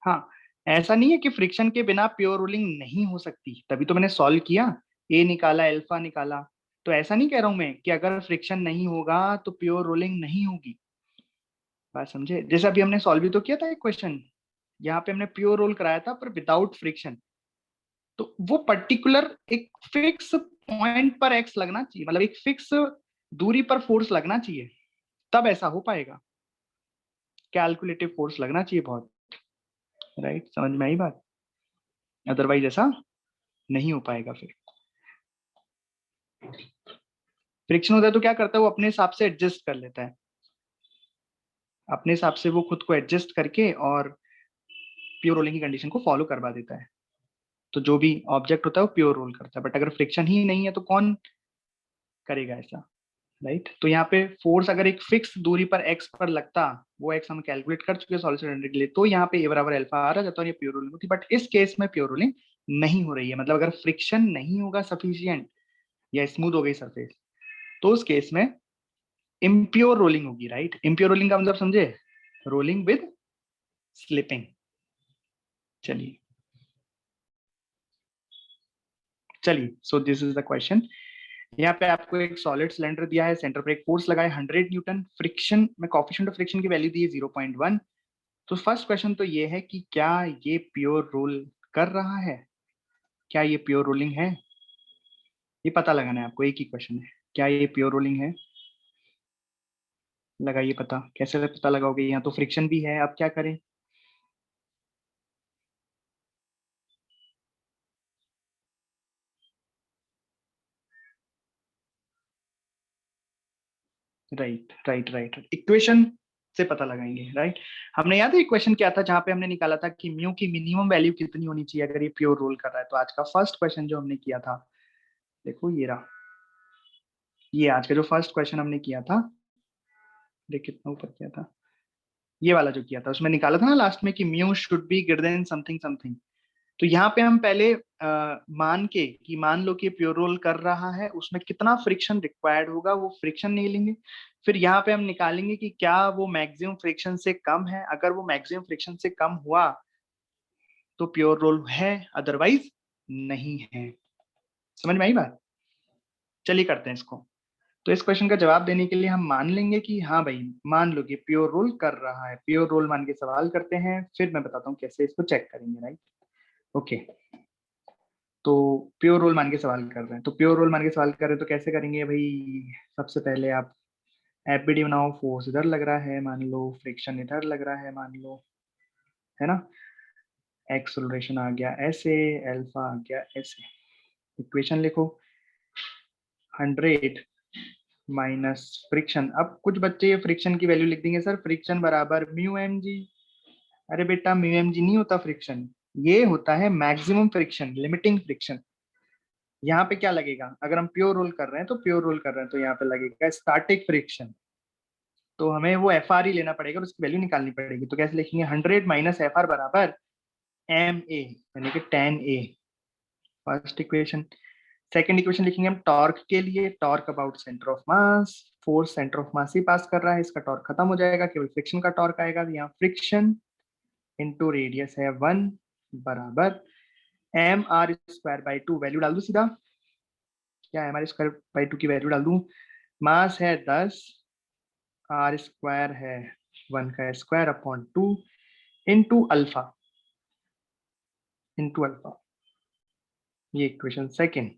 हाँ, ऐसा नहीं है कि फ्रिक्शन के बिना प्योर रोलिंग नहीं हो सकती, तभी तो मैंने सॉल्व किया, ए निकाला, अल्फा निकाला। तो ऐसा नहीं कह रहा हूं मैं कि अगर फ्रिक्शन नहीं होगा तो प्योर रोलिंग नहीं होगी। बात समझे? जैसे अभी हमने सॉल्व भी तो किया था एक क्वेश्चन, यहाँ पे हमने प्योर रोल कराया था पर विदाउट फ्रिक्शन। तो वो पर्टिकुलर एक फिक्स पॉइंट पर एक्स लगना चाहिए, मतलब एक फिक्स दूरी पर फोर्स लगना चाहिए, तब ऐसा हो पाएगा। कैलकुलेटिव फोर्स लगना चाहिए बहुत, राइट। समझ में आई बात? अदरवाइज ऐसा नहीं हो पाएगा। फिर फ्रिक्शन होता है तो क्या करता है, वो अपने हिसाब से एडजस्ट कर लेता है, अपने हिसाब से वो खुद को एडजस्ट करके और प्योर रोलिंग की कंडीशन को फॉलो करवा देता है। तो जो भी ऑब्जेक्ट होता है वो प्योर रोल करता है, बट अगर फ्रिक्शन ही नहीं है तो कौन करेगा ऐसा, राइट। तो यहाँ पे फोर्स अगर एक फिक्स दूरी पर एक्स पर लगता, वो एक्स हम कैलकुलेट कर चुके हैं सॉलिड सिलेंडर के लिए, तो यहाँ पे ए बराबर अल्फा आ रहा जाता है और ये प्योर रोलिंग होती। बट इस केस में प्योर रोलिंग नहीं हो रही है, मतलब अगर फ्रिक्शन नहीं होगा सफिशियंट या स्मूथ हो गई सरफेस, तो उस केस में इम्प्योर रोलिंग होगी, राइट। इम्प्योर रोलिंग का मतलब समझे? Rolling with slipping. चलिए चलिए, so this is the question. यहाँ पे आपको एक सॉलिड सिलेंडर दिया है, सेंटर पर एक फोर्स लगाए 100 न्यूटन, फ्रिक्शन में कोएफिशिएंट ऑफ फ्रिक्शन की वैल्यू दी है 0.1। तो फर्स्ट क्वेश्चन तो ये है कि क्या ये प्योर रोल कर रहा है, क्या ये प्योर रोलिंग है? ये पता लगाना है आपको, एक ही क्वेश्चन है, क्या ये प्योर रोलिंग है? लगाइए पता। कैसे पता लगाओगे? यहाँ तो फ्रिक्शन भी है, अब क्या करें? राइट राइट राइट, इक्वेशन से पता लगाएंगे, राइट। हमने याद है इक्वेशन क्या था जहां पे हमने निकाला था कि म्यू की मिनिमम वैल्यू कितनी होनी चाहिए अगर ये प्योर रोल कर रहा है। तो आज का फर्स्ट क्वेश्चन जो हमने किया था, देखो ये रहा, ये आज का जो फर्स्ट क्वेश्चन हमने किया था, देख कितना ऊपर किया था, ये वाला जो किया था, उसमें निकाला था ना लास्ट में कि mu should be greater then something something. तो यहाँ पे हम पहले मान के कि मान लो कि प्योर रोल कर रहा है, उसमें कितना फ्रिक्शन रिक्वायर्ड होगा वो फ्रिक्शन निकालेंगे। फिर यहाँ पे हम निकालेंगे कि क्या वो मैक्सिमम फ्रिक्शन से कम है, अगर वो मैक्सिमम फ्रिक्शन से कम हुआ तो प्योर रोल है, अदरवाइज नहीं है। समझ में आई बात? चलिए करते हैं इसको। तो इस क्वेश्चन का जवाब देने के लिए हम मान लेंगे कि हाँ भाई, मान लो कि प्योर रोल कर रहा है, प्योर रोल मान के सवाल करते हैं, फिर मैं बताता हूँ कैसे इसको चेक करेंगे, राइट। ओके, तो प्योर रोल मान के सवाल कर रहे हैं, तो प्योर रोल मान के सवाल कर रहे हैं तो कैसे करेंगे भाई? सबसे पहले आप एफबीडी बनाओ, फोर्स इधर लग रहा है मान लो, फ्रिक्शन इधर लग रहा है मान लो, है ना। एक्सेलरेशन आ गया ऐसे, अल्फा आ गया ऐसे। इक्वेशन लिखो, 100 माइनस फ्रिक्शन। अब कुछ बच्चे ये फ्रिक्शन की वैल्यू लिख देंगे, सर फ्रिक्शन बराबर म्यू एम जी। अरे बेटा, म्यू एम जी नहीं होता फ्रिक्शन, ये होता है मैक्सिमम फ्रिक्शन, लिमिटिंग फ्रिक्शन। यहाँ पे क्या लगेगा? अगर हम प्योर रोल कर रहे हैं तो प्योर रोल कर रहे हैं तो यहाँ पे लगेगा स्टैटिक फ्रिक्शन। तो हमें वो एफ आर ही लेना पड़ेगा और उसकी वैल्यू निकालनी पड़ेगी। तो कैसे लिखेंगे? 100 माइनस एफ आर बराबर एम ए, यानी कि 10 A, first equation. Second equation लिखेंगे हम टॉर्क के लिए, torque about centre of mass, force centre of mass ही पास कर रहा है, इसका टॉर्क खत्म हो जाएगा, केवल फ्रिक्शन का टॉर्क आएगा। यहाँ फ्रिक्शन इंटू रेडियस है 1 बराबर M R square by 2, value डाल दू सीधा, क्या एम आर स्क्वायर बाई 2 की वैल्यू डाल दू। मास है 10, आर स्क्वायर है 1 का square upon 2 into alpha, into alpha, ये इक्वेशन सेकेंड।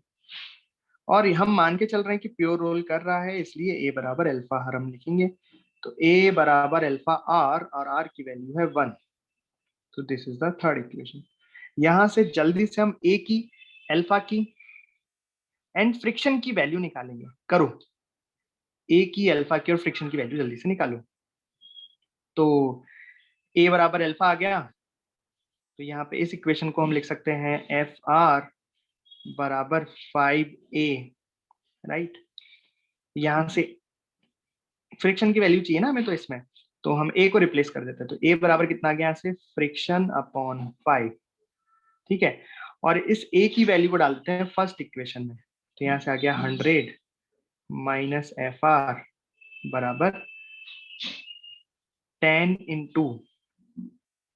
और हम मान के चल रहे हैं कि प्योर रोल कर रहा है, इसलिए ए बराबर अल्फा हर हम लिखेंगे। तो ए बराबर अल्फा आर, और आर की वैल्यू है 1। तो this is the third equation. यहां से जल्दी से हम ए की, अल्फा की एंड फ्रिक्शन की वैल्यू निकालेंगे। करो, ए की, अल्फा की और फ्रिक्शन की वैल्यू जल्दी से निकालो। तो ए बराबर अल्फा आ गया, तो यहाँ पे इस इक्वेशन को हम लिख सकते हैं एफ आर बराबर 5a, राइट। यहाँ से फ्रिक्शन की वैल्यू चाहिए ना हमें, तो इसमें तो हम ए को रिप्लेस कर देते हैं, तो ए बराबर कितना आ गया यहाँ से, फ्रिक्शन अपॉन 5, ठीक है। और इस ए की वैल्यू को डालते हैं फर्स्ट इक्वेशन में, तो यहाँ से आ गया 100 माइनस एफ आर बराबर 10 into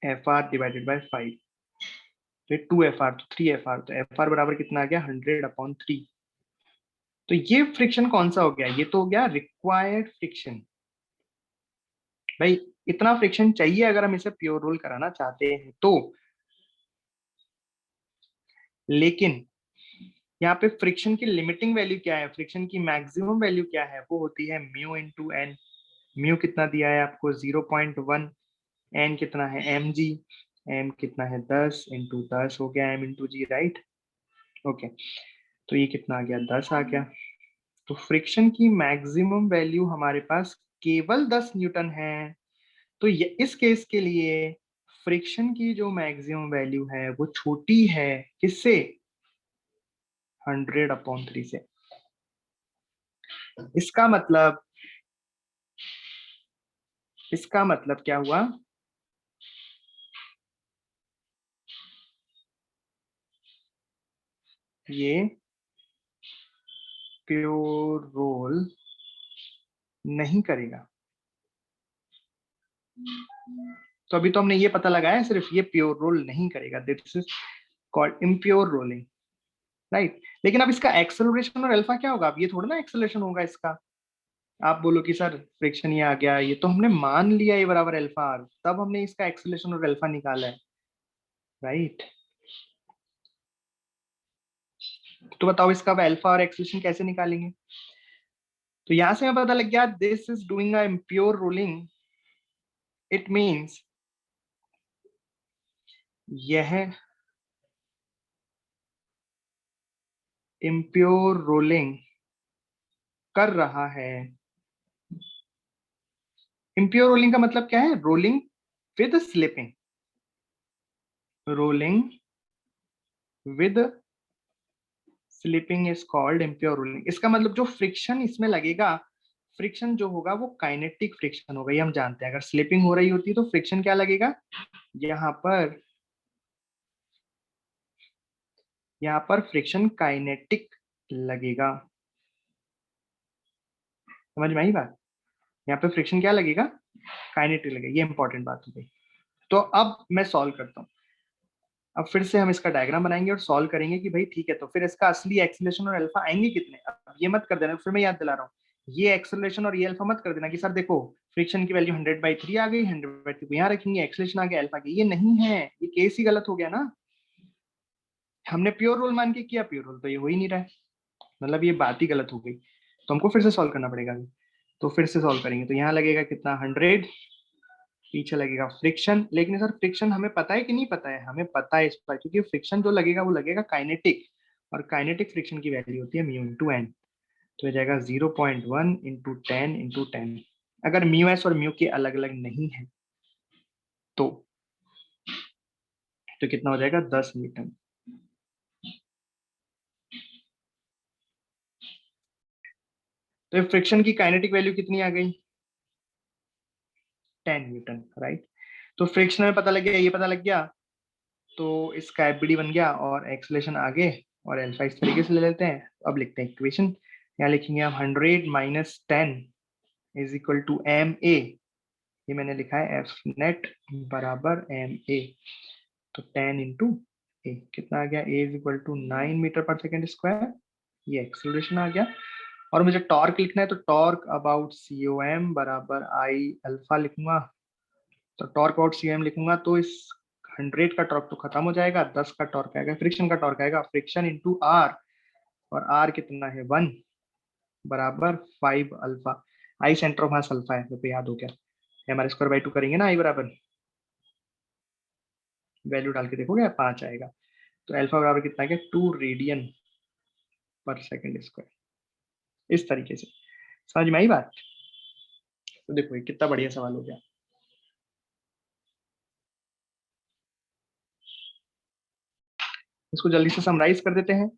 F R divided by 5, तो 2 एफ आर, तो 3 एफ आर, तो एफ आर बराबर कितना आ गया 100/3। तो ये फ्रिक्शन कौन सा हो गया, ये तो हो गया रिक्वायर्ड फ्रिक्शन। भाई इतना फ्रिक्शन चाहिए अगर हम इसे प्योर रोल कराना चाहते हैं तो। लेकिन यहाँ पे फ्रिक्शन की लिमिटिंग वैल्यू क्या है, फ्रिक्शन की मैक्सिमम वैल्यू क्या है, वो होती है म्यू इंटू एन। म्यू कितना दिया है आपको 0.1, एन कितना है एम जी, एम कितना है 10 इंटू 10 हो गया एम इंटू जी, राइट। ओके, तो ये कितना आ गया 10 आ गया। तो फ्रिक्शन की मैक्सिमम वैल्यू हमारे पास केवल 10 न्यूटन है। तो ये इस केस के लिए फ्रिक्शन की जो मैक्सिमम वैल्यू है वो छोटी है किससे, 100/3 से। इसका मतलब, इसका मतलब क्या हुआ, ये प्योर रोल नहीं करेगा। तो अभी तो हमने ये पता लगाया सिर्फ ये प्योर रोल नहीं करेगा, this is called impure rolling, right. लेकिन अब इसका एक्सेलरेशन और अल्फा क्या होगा, अब ये थोड़ा ना एक्सेलरेशन होगा इसका। आप बोलो कि सर फ्रिक्शन ये आ गया, ये तो हमने मान लिया ये बराबर अल्फा आर, तब हमने इसका एक्सेलरेशन और अल्फा निकाला है, राइट। तो बताओ इसका अल्फा और एक्सेलरेशन कैसे निकालेंगे। तो यहां से हमें पता लग गया this is doing a impure rolling, it means यह इम्प्योर रोलिंग कर रहा है। इम्प्योर रोलिंग का मतलब क्या है, rolling with slipping, rolling with slipping is called impure rolling. इसका मतलब जो फ्रिक्शन इसमें लगेगा, फ्रिक्शन जो होगा वो काइनेटिक फ्रिक्शन होगा, ये हम जानते हैं। अगर स्लिपिंग हो रही होती तो फ्रिक्शन क्या लगेगा, यहाँ पर, यहाँ पर फ्रिक्शन काइनेटिक लगेगा। समझ में आई बात, यहाँ पे फ्रिक्शन क्या लगेगा, काइनेटिक लगेगा, ये इंपॉर्टेंट बात हो गई। तो अब मैं सॉल्व करता हूँ। अब फिर से हम इसका डायग्राम बनाएंगे और सॉल्व करेंगे कि भाई ठीक है, तो फिर इसका असली एक्सीलरेशन और अल्फा आएंगे कितने। अब ये मत कर देना, फिर मैं याद दिला रहा हूँ, ये एक्सेलरेशन और ये अल्फा मत कर देना कि सर देखो फ्रिक्शन की वैल्यू 100/3 आ गई, 100/3 को यहाँ रखेंगे, एक्सेलरेशन आ गया, अल्फा की, ये नहीं है, ये केस ही गलत हो गया ना। हमने प्योर रोल मान के किया, प्योर रोल तो ये हो ही नहीं रहा है, मतलब ये बात ही गलत हो गई। तो हमको फिर से सॉल्व करना पड़ेगा अभी। तो फिर से सॉल्व करेंगे, तो यहाँ लगेगा कितना 100, पीछे लगेगा फ्रिक्शन। लेकिन सर फ्रिक्शन हमें पता है कि नहीं पता है, हमें पता है इस पर, क्योंकि फ्रिक्शन जो लगेगा वो लगेगा काइनेटिक, और काइनेटिक फ्रिक्शन की वैल्यू होती है म्यू इंटू एन। तो हो जाएगा 0.1 इंटू 10 अगर म्यू एस और म्यू के अलग अलग नहीं है तो कितना हो जाएगा 10 न्यूटन। तो फ्रिक्शन की काइनेटिक वैल्यू कितनी आ गई, 10 न्यूटन, राइट। तो फ्रिक्शन में पता लग गया, ये पता लग गया, तो इसका एफबीडी बन गया और एक्सलेशन आगे, और अल्फा इस तरीके से ले लेते हैं। अब लिखते हैं इक्वेशन, यहाँ लिखेंगे हम 100 minus 10 is equal to M A, ये मैंने लिखा है एफ नेट बराबर एम ए। तो 10 इंटू ए कितना आ गया, A is equal to 9 metre पर सेकेंड स्क्वायर, ये एक्सेलरेशन आ गया। और मुझे टॉर्क लिखना है, तो torque about C O M बराबर आई अल्फा लिखूंगा। तो torque about C O M लिखूंगा तो इस 100 का टॉर्क तो खत्म हो जाएगा, 10 का टॉर्क आएगा, फ्रिक्शन का टॉर्क आएगा, फ्रिक्शन इंटू आर, और आर कितना है 1 बराबर 5 alpha. I centre of mass alpha है, तो याद हो गया, एम आर स्क्वायर बाई 2 करेंगे ना, आई बराबर वैल्यू डाल के देखोगे 5 आएगा। तो अल्फा बराबर कितना है 2 रेडियन पर सेकेंड स्क्वायर, इस तरीके से। समझ में आई बात। तो देखो ये कितना बढ़िया सवाल हो गया। इसको जल्दी से समराइज कर देते हैं।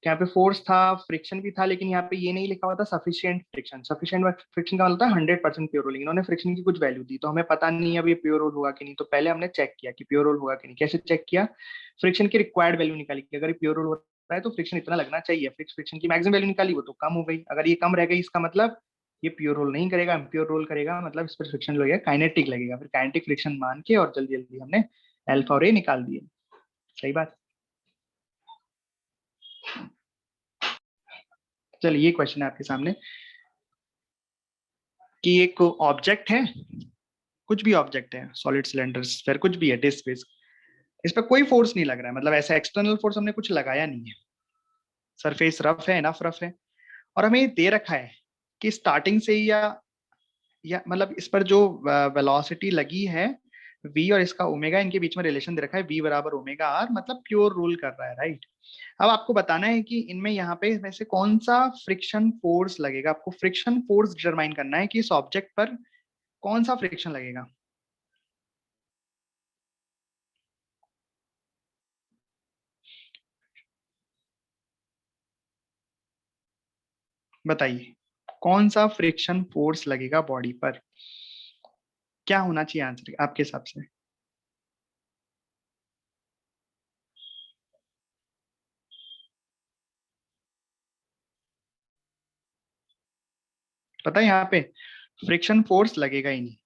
यहाँ पे फोर्स था, फ्रिक्शन भी था, लेकिन यहाँ पे ये नहीं लिखा हुआ था सफिशिएंट फ्रिक्शन। सफिशिएंट फ्रिक्शन का मतलब है 100% प्योर रोलिंग। इन्होंने फ्रिक्शन की कुछ वैल्यू दी, तो हमें पता नहीं अब ये प्योर रोल होगा कि नहीं, तो पहले हमने चेक किया कि प्योर रोल होगा कि नहीं। कैसे चेक किया? फ्रिक्शन की रिक्वायर्ड वैल्यू निकाली कि अगर ये प्योर रोल हो रहा है तो फ्रिक्शन इतना लगना चाहिए। फ्रिक्शन की मैक्सिमम वैल्यू निकाली, वो तो कम हो गई। अगर ये कम रह गई, इसका मतलब ये प्योर रोल नहीं करेगा, इम्प्योर रोल करेगा, मतलब इस पर फ्रिक्शन लगेगा, काइनेटिक लगेगा। फिर काइनेटिक फ्रिक्शन मान के और जल्दी जल्दी हमने अल्फा और ए निकाल दिए। सही बात। चलिए, ये क्वेश्चन है आपके सामने कि एक ऑब्जेक्ट है, कुछ भी ऑब्जेक्ट है, सॉलिड सिलेंडर स्फीयर कुछ भी है, डिस्क स्पेस, इस पर कोई फोर्स नहीं लग रहा है, मतलब ऐसा एक्सटर्नल फोर्स हमने कुछ लगाया नहीं है, सरफेस रफ है, इनफ रफ है, और हमें ये दे रखा है कि स्टार्टिंग से ही या मतलब इस पर जो वेलोसिटी लगी है v और इसका ओमेगा, इनके बीच में रिलेशन दे रखा है v बराबर ओमेगा आर, मतलब प्योर रूल कर रहा है, राइट। अब आपको बताना है कि इनमें यहाँ पे वैसे कौन सा फ्रिक्शन फोर्स लगेगा। आपको फ्रिक्शन फोर्स डिटरमाइन करना है कि इस ऑब्जेक्ट पर कौन सा फ्रिक्शन लगेगा। बताइए कौन सा फ्रिक्शन फोर्स लगेगा बॉडी पर, क्या होना चाहिए आंसर आपके हिसाब से। पता है यहाँ पे फ्रिक्शन फोर्स लगेगा ही नहीं।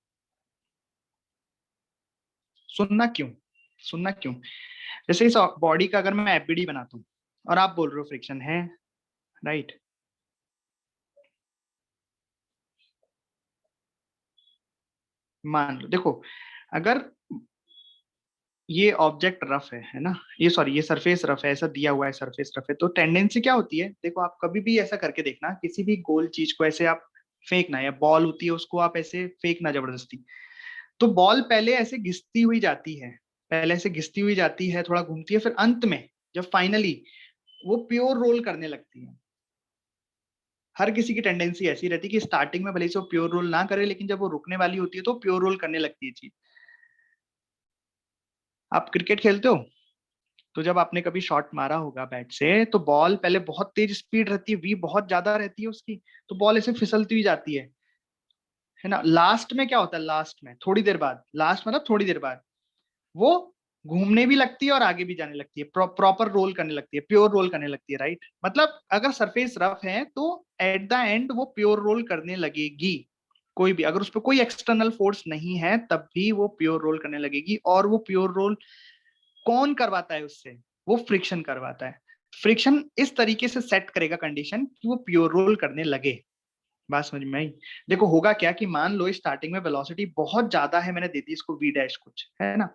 सुनना क्यों? सुनना क्यों? जैसे इस बॉडी का अगर मैं एफबीडी बनाता हूँ और आप बोल रहे हो फ्रिक्शन है, राइट। मान लो, देखो, अगर ये ऑब्जेक्ट रफ है ना, ये सॉरी ये सरफेस रफ है, ऐसा दिया हुआ है सरफेस रफ है, तो टेंडेंसी क्या होती है, देखो आप कभी भी ऐसा करके देखना, किसी भी गोल चीज को ऐसे आप फेंकना, या बॉल होती है उसको आप ऐसे फेंकना जबरदस्ती, तो बॉल पहले ऐसे घिसती हुई जाती है, पहले ऐसे घिसती हुई जाती है, थोड़ा घूमती है, फिर अंत में जब फाइनली वो प्योर रोल करने लगती है। हर किसी की टेंडेंसी ऐसी रहती है कि स्टार्टिंग में भले से वो प्योर रोल ना करे, लेकिन जब वो रुकने वाली होती है तो प्योर रोल करने लगती है चीज। आप क्रिकेट खेलते हो, तो जब आपने कभी शॉट मारा होगा बैट से, तो बॉल पहले बहुत तेज स्पीड रहती है, वी बहुत ज्यादा रहती है उसकी, तो बॉल ऐसे फिसलती हुई जाती है ना। लास्ट में क्या होता है, लास्ट में थोड़ी देर बाद, लास्ट मतलब थोड़ी देर बाद वो घूमने भी लगती है और आगे भी जाने लगती है, प्रॉपर रोल करने लगती है, प्योर रोल करने लगती है, राइट। मतलब अगर सरफेस रफ है तो एट द एंड वो प्योर रोल करने लगेगी। कोई भी अगर उस पर कोई एक्सटर्नल फोर्स नहीं है तब भी वो प्योर रोल करने लगेगी, और वो प्योर रोल कौन करवाता है उससे? वो फ्रिक्शन करवाता है। फ्रिक्शन इस तरीके से सेट करेगा कंडीशन कि वो प्योर रोल करने लगे। बात समझ में आई? देखो होगा क्या कि मान लो स्टार्टिंग में वेलोसिटी बहुत ज्यादा है, मैंने दे दी इसको वी डैश कुछ, है ना,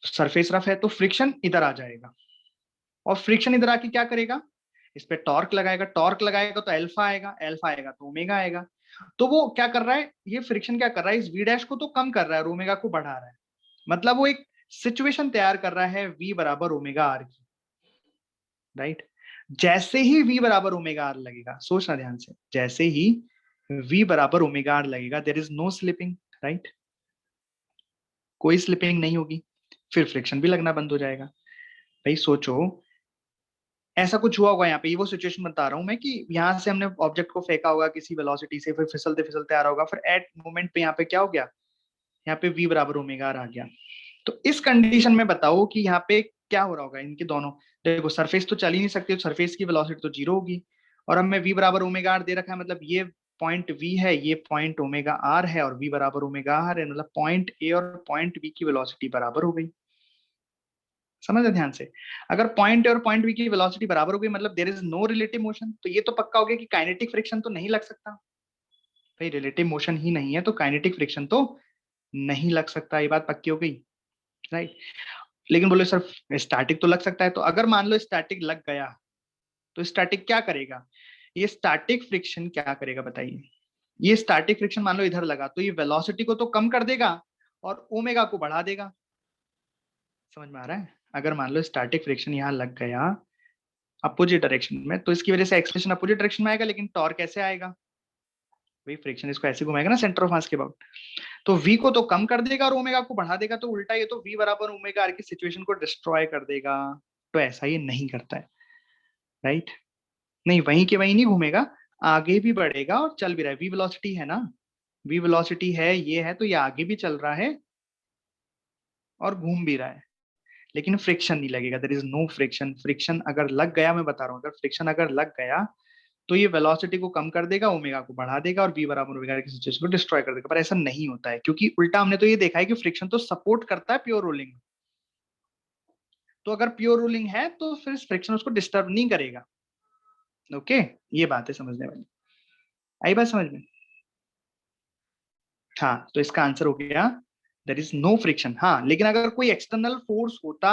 सरफेस रफ है, तो फ्रिक्शन इधर आ जाएगा, और फ्रिक्शन इधर आके क्या करेगा, इस पे टॉर्क लगाएगा, टॉर्क लगाएगा तो अल्फा आएगा, अल्फा आएगा तो ओमेगा आएगा। तो वो क्या कर रहा है, ये फ्रिक्शन क्या कर रहा है, इस वी डैश को तो कम कर रहा है और ओमेगा को बढ़ा रहा है। मतलब वो एक सिचुएशन तैयार कर रहा है वी बराबर ओमेगा आर की, राइट। जैसे ही वी बराबर ओमेगा आर लगेगा, सोचना ध्यान से, जैसे ही वी बराबर ओमेगा आर लगेगा, there is no slipping, right, कोई स्लिपिंग नहीं होगी, फिर फ्रिक्शन भी लगना बंद हो जाएगा। भाई सोचो, ऐसा कुछ हुआ होगा यहाँ पे, ये वो सिचुएशन बता रहा हूँ मैं कि यहाँ से हमने ऑब्जेक्ट को फेंका होगा किसी वेलोसिटी से, फिर फिसलते फिसलते आ रहा होगा, फिर एट मोमेंट पे यहाँ पे क्या हो गया, यहाँ पे v बराबर ओमेगा आर आ गया। तो इस कंडीशन में बताओ कि यहाँ पे क्या हो रहा होगा इनके दोनों। देखो सरफेस तो चल ही नहीं सकती, तो सरफेस की वेलोसिटी तो जीरो होगी, और हमें v बराबर ओमेगा आर दे रखा है, मतलब ये पॉइंट v है, ये पॉइंट ओमेगा आर है, और v बराबर ओमेगा आर है, मतलब पॉइंट ए और पॉइंट बी की वेलोसिटी बराबर हो गई। समझ रहे ध्यान से? अगर पॉइंट ए और पॉइंट बी की वेलोसिटी बराबर हो गई, मतलब there is no relative motion, तो ये तो पक्का हो गया कि काइनेटिक फ्रिक्शन तो नहीं लग सकता। भाई रिलेटिव मोशन ही नहीं है तो काइनेटिक फ्रिक्शन तो नहीं लग सकता, ये बात पक्की हो गई, राइट। लेकिन बोले सर स्टैटिक तो लग सकता है, तो अगर मान लो स्टैटिक लग गया, तो स्टैटिक क्या करेगा, ये स्टैटिक फ्रिक्शन क्या करेगा बताइए। ये स्टैटिक फ्रिक्शन मान लो इधर लगा, तो ये वेलोसिटी को तो कम कर देगा और ओमेगा को बढ़ा देगा। समझ में आ रहा है? अगर मान लो स्टैटिक फ्रिक्शन यहाँ लग गया अपोजिट डायरेक्शन में, तो इसकी वजह से एक्सलेशन अपोजिट डायरेक्शन में आएगा, लेकिन टॉर्क कैसे आएगा, भाई फ्रिक्शन इसको ऐसे घुमाएगा ना सेंटर ऑफ मास के अबाउट, तो v को तो कम कर देगा और ओमेगा को बढ़ा देगा, तो उल्टा ये तो v बराबर ओमेगा आर की सिचुएशन को डिस्ट्रॉय कर देगा। तो ऐसा ये नहीं करता है। राइट। नहीं, वहीं के वहीं नहीं घूमेगा, आगे भी बढ़ेगा और चल भी रहा है। वी वेलोसिटी है ना, वी वेलोसिटी है, ये है, तो ये आगे भी चल रहा है और घूम भी रहा है, लेकिन फ्रिक्शन नहीं लगेगा। There is no friction. Friction अगर लग गया, मैं बता रहा हूँ, अगर फ्रिक्शन अगर लग गया तो ये वेलोसिटी को कम कर देगा, ओमेगा को बढ़ा देगा और v बराबर ओमेगा की सिचुएशन को डिस्ट्रॉय कर देगा। पर ऐसा नहीं होता है, क्योंकि उल्टा हमने तो ये देखा है कि फ्रिक्शन तो सपोर्ट करता है प्योर रोलिंग। तो अगर प्योर रोलिंग है तो फिर फ्रिक्शन उसको डिस्टर्ब नहीं करेगा। ओके, ये बात है समझने वाली। आई बात समझ में? हाँ, तो इसका आंसर हो गया देयर इज नो फ्रिक्शन। हाँ, लेकिन अगर कोई एक्सटर्नल फोर्स होता,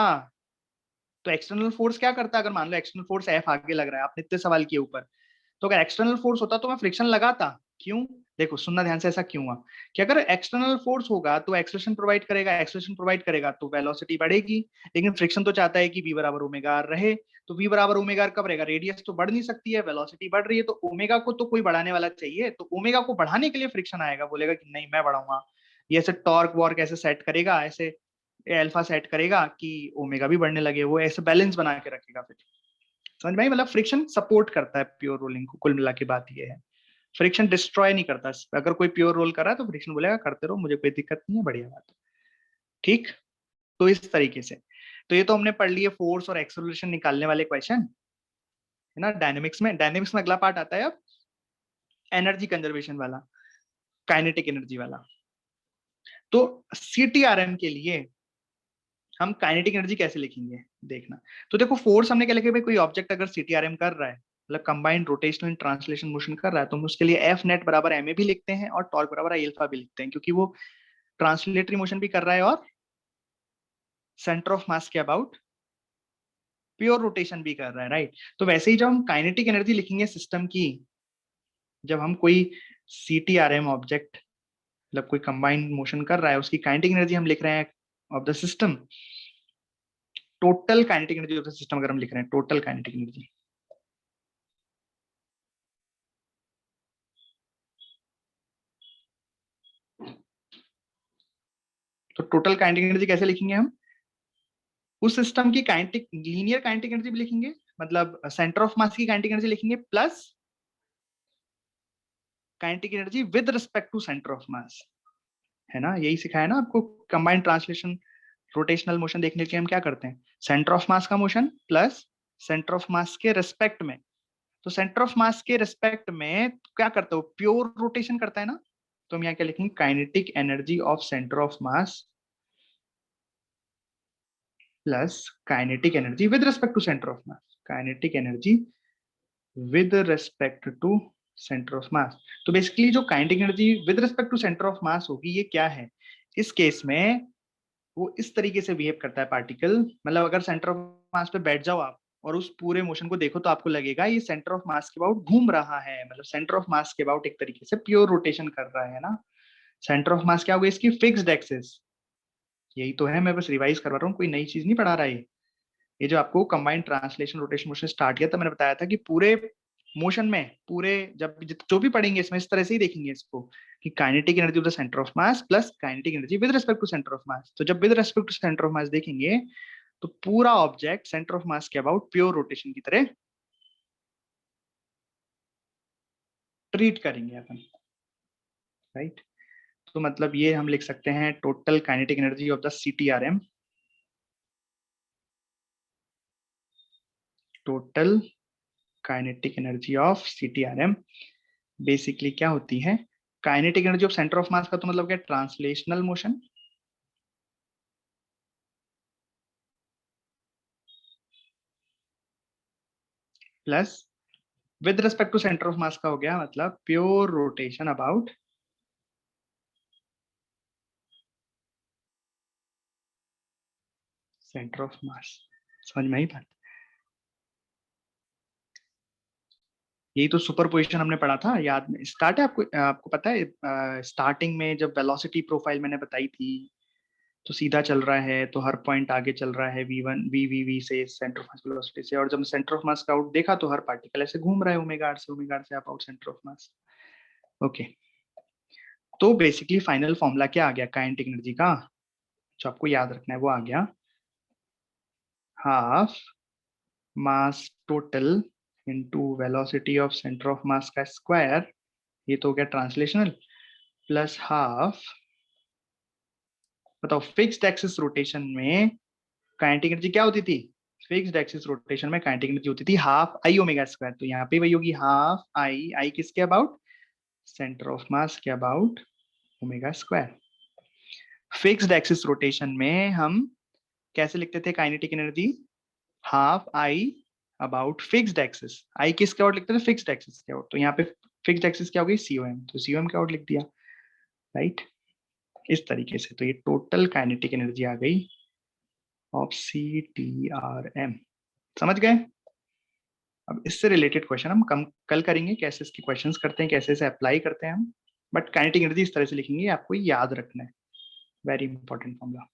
तो एक्सटर्नल फोर्स क्या करता है? अगर मान लो एक्सटर्नल फोर्स एफ आगे लग रहा है, आपने इतने सवाल किए ऊपर, तो अगर एक्सटर्नल फोर्स होता तो मैं फ्रिक्शन लगाता। क्यों? देखो सुनना ध्यान से, ऐसा क्यों हुआ कि अगर एक्सटर्नल फोर्स होगा तो एक्सेलरेशन प्रोवाइड करेगा, एक्सेलरेशन प्रोवाइड करेगा तो वेलोसिटी बढ़ेगी, लेकिन फ्रिक्शन तो चाहता है कि v बराबर ओमेगा आर रहे। तो v बराबर ओमेगा आर कब रहेगा? रेडियस तो बढ़ नहीं सकती है, वेलोसिटी बढ़ रही है, तो ओमेगा को तो कोई बढ़ाने वाला चाहिए। तो ओमेगा को बढ़ाने के लिए फ्रिक्शन आएगा, बोलेगा कि नहीं मैं बढ़ाऊंगा। ये ऐसे टॉर्क वॉर्क ऐसे सेट करेगा, ऐसे अल्फा सेट करेगा कि ओमेगा भी बढ़ने लगे, वो ऐसे बैलेंस बना के रखेगा। फिर समझ में आई? मतलब फ्रिक्शन सपोर्ट करता है प्योर रोलिंग को, कुल मिला के बात ये है। फ्रिक्शन डिस्ट्रॉय नहीं करता। अगर कोई प्योर रोल कर रहा है तो फ्रिक्शन बोलेगा करते रहो, मुझे कोई दिक्कत नहीं है, बढ़िया बात है। ठीक, तो इस तरीके से, तो ये तो हमने पढ़ लिए फोर्स और एक्सेलरेशन निकालने वाले क्वेश्चन, है ना। डायनेमिक्स में अगला पार्ट आता है अब एनर्जी कंजर्वेशन वाला, काइनेटिक एनर्जी वाला। तो सीटीआरएम के लिए हम काइनेटिक एनर्जी कैसे लिखेंगे, देखना। तो देखो फोर्स हमने क्या लिखा, भाई कोई ऑब्जेक्ट अगर सीटीआरएम कर रहा है, मतलब combined rotational and translation motion कर रहा है, तो हम उसके लिए एफ नेट बराबर एम ए भी लिखते हैं और टॉर्क बराबर आई अल्फा भी लिखते हैं, क्योंकि वो ट्रांसलेटरी मोशन भी कर रहा है और सेंटर ऑफ मास के अबाउट प्योर रोटेशन भी कर रहा है, राइट। तो वैसे ही जब हम काइनेटिक एनर्जी लिखेंगे सिस्टम की, जब हम कोई सीटीआरएम ऑब्जेक्ट, मतलब कोई कंबाइंड मोशन कर रहा है, उसकी काइनेटिक एनर्जी हम लिख रहे हैं of the system, total kinetic energy of the system अगर हम लिख रहे हैं, टोटल काइनेटिक एनर्जी, तो टोटल काइनेटिक एनर्जी कैसे लिखेंगे हम? उस सिस्टम की काइनेटिक, लीनियर काइनेटिक एनर्जी भी लिखेंगे, मतलब सेंटर ऑफ मास की काइनेटिक एनर्जी लिखेंगे, plus kinetic energy with respect to centre of mass, है ना। यही सिखाया ना आपको। कंबाइंड ट्रांसलेशन रोटेशनल मोशन देखने के लिए हम क्या करते हैं, सेंटर ऑफ मास का motion plus centre of mass के रिस्पेक्ट में। तो सेंटर ऑफ मास के रिस्पेक्ट में क्या करता है, प्योर रोटेशन करता है ना। तो हम यहाँ क्या लिखेंगे, kinetic energy of centre of mass plus kinetic energy with respect to centre of mass, kinetic energy with respect to centre of mass. तो बेसिकली जो kinetic energy with respect to centre of mass होगी, ये क्या है इस case में, वो इस तरीके से बिहेव करता है पार्टिकल। मतलब अगर सेंटर ऑफ मास पे बैठ जाओ आप और उस पूरे मोशन को देखो, तो आपको लगेगा ये सेंटर ऑफ मास के अबाउट घूम रहा है, मतलब सेंटर ऑफ मास के अबाउट एक तरीके से प्योर रोटेशन कर रहा है ना। सेंटर ऑफ मास क्या होगा, इसकी फिक्स्ड एक्सिस। यही तो है, मैं बस रिवाइज करवा रहा हूँ, कोई नई चीज नहीं पढ़ा रहा है ये जो आपको combined translation rotation motion start किया था, मैंने बताया था कि पूरे मोशन में, पूरे जब जो भी पढ़ेंगे इसमें इस तरह से ही देखेंगे इसको, कि kinetic energy of the centre of mass plus kinetic energy with respect to centre of mass. तो जब with respect to centre of mass देखेंगे, तो पूरा ऑब्जेक्ट सेंटर ऑफ मास के अबाउट प्योर रोटेशन की तरह ट्रीट करेंगे अपन, राइट। तो मतलब ये हम लिख सकते हैं total kinetic energy of the CTRM, total kinetic energy of CTRM basically क्या होती है, kinetic energy of centre of mass का तो मतलब क्या, translational motion plus with respect to centre of mass का हो गया मतलब pure rotation about centre of mass. समझ में आई बात? यही तो सुपरपोजिशन हमने पढ़ा था, याद में स्टार्ट है आपको? आपको पता है स्टार्टिंग में जब वेलोसिटी प्रोफाइल मैंने बताई थी, तो सीधा चल रहा है तो हर पॉइंट आगे चल रहा है वी से सेंटर ऑफ मास वेलोसिटी से, और जब सेंटर ऑफ मास का आउट देखा तो हर पार्टिकल ऐसे घूम रहा है ओमेगा आर से आप out centre of mass. Okay, तो बेसिकली फाइनल फॉर्मूला क्या आ गया काइनेटिक एनर्जी का, जो आपको याद रखना है, वो आ गया half mass total into velocity of centre of mass का स्क्वायर, ये तो हो गया ट्रांसलेशनल, प्लस हाफ, बताओ फिक्स्ड एक्सिस रोटेशन में काइनेटिक एनर्जी क्या होती थी? फिक्स्ड एक्सिस रोटेशन में काइनेटिक एनर्जी होती थी हाफ आई ओमेगा स्क्वायर, तो यहाँ पे वही होगी हाफ आई, आई किसके अबाउट? सेंटर ऑफ मास के about omega square. Fixed axis rotation में हम कैसे लिखते थे kinetic energy? Half I about fixed axis, I किसके अबाउट लिखते थे? फिक्स्ड एक्सिस के अबाउट, तो यहाँ पे फिक्स्ड एक्सिस क्या हो गई? सीओएम, तो सीओएम के अबाउट लिख दिया, राइट? इस तरीके से तो ये टोटल काइनेटिक एनर्जी आ गई of C T R M. समझ गए? अब इससे रिलेटेड क्वेश्चन हम कल करेंगे, कैसे इसके क्वेश्चंस करते हैं, कैसे इसे अप्लाई करते हैं हम, बट काइनेटिक एनर्जी इस तरह से लिखेंगे, आपको याद रखना है, वेरी इंपॉर्टेंट फॉर्मूला।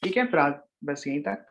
ठीक है, फिर आज बस यहीं तक।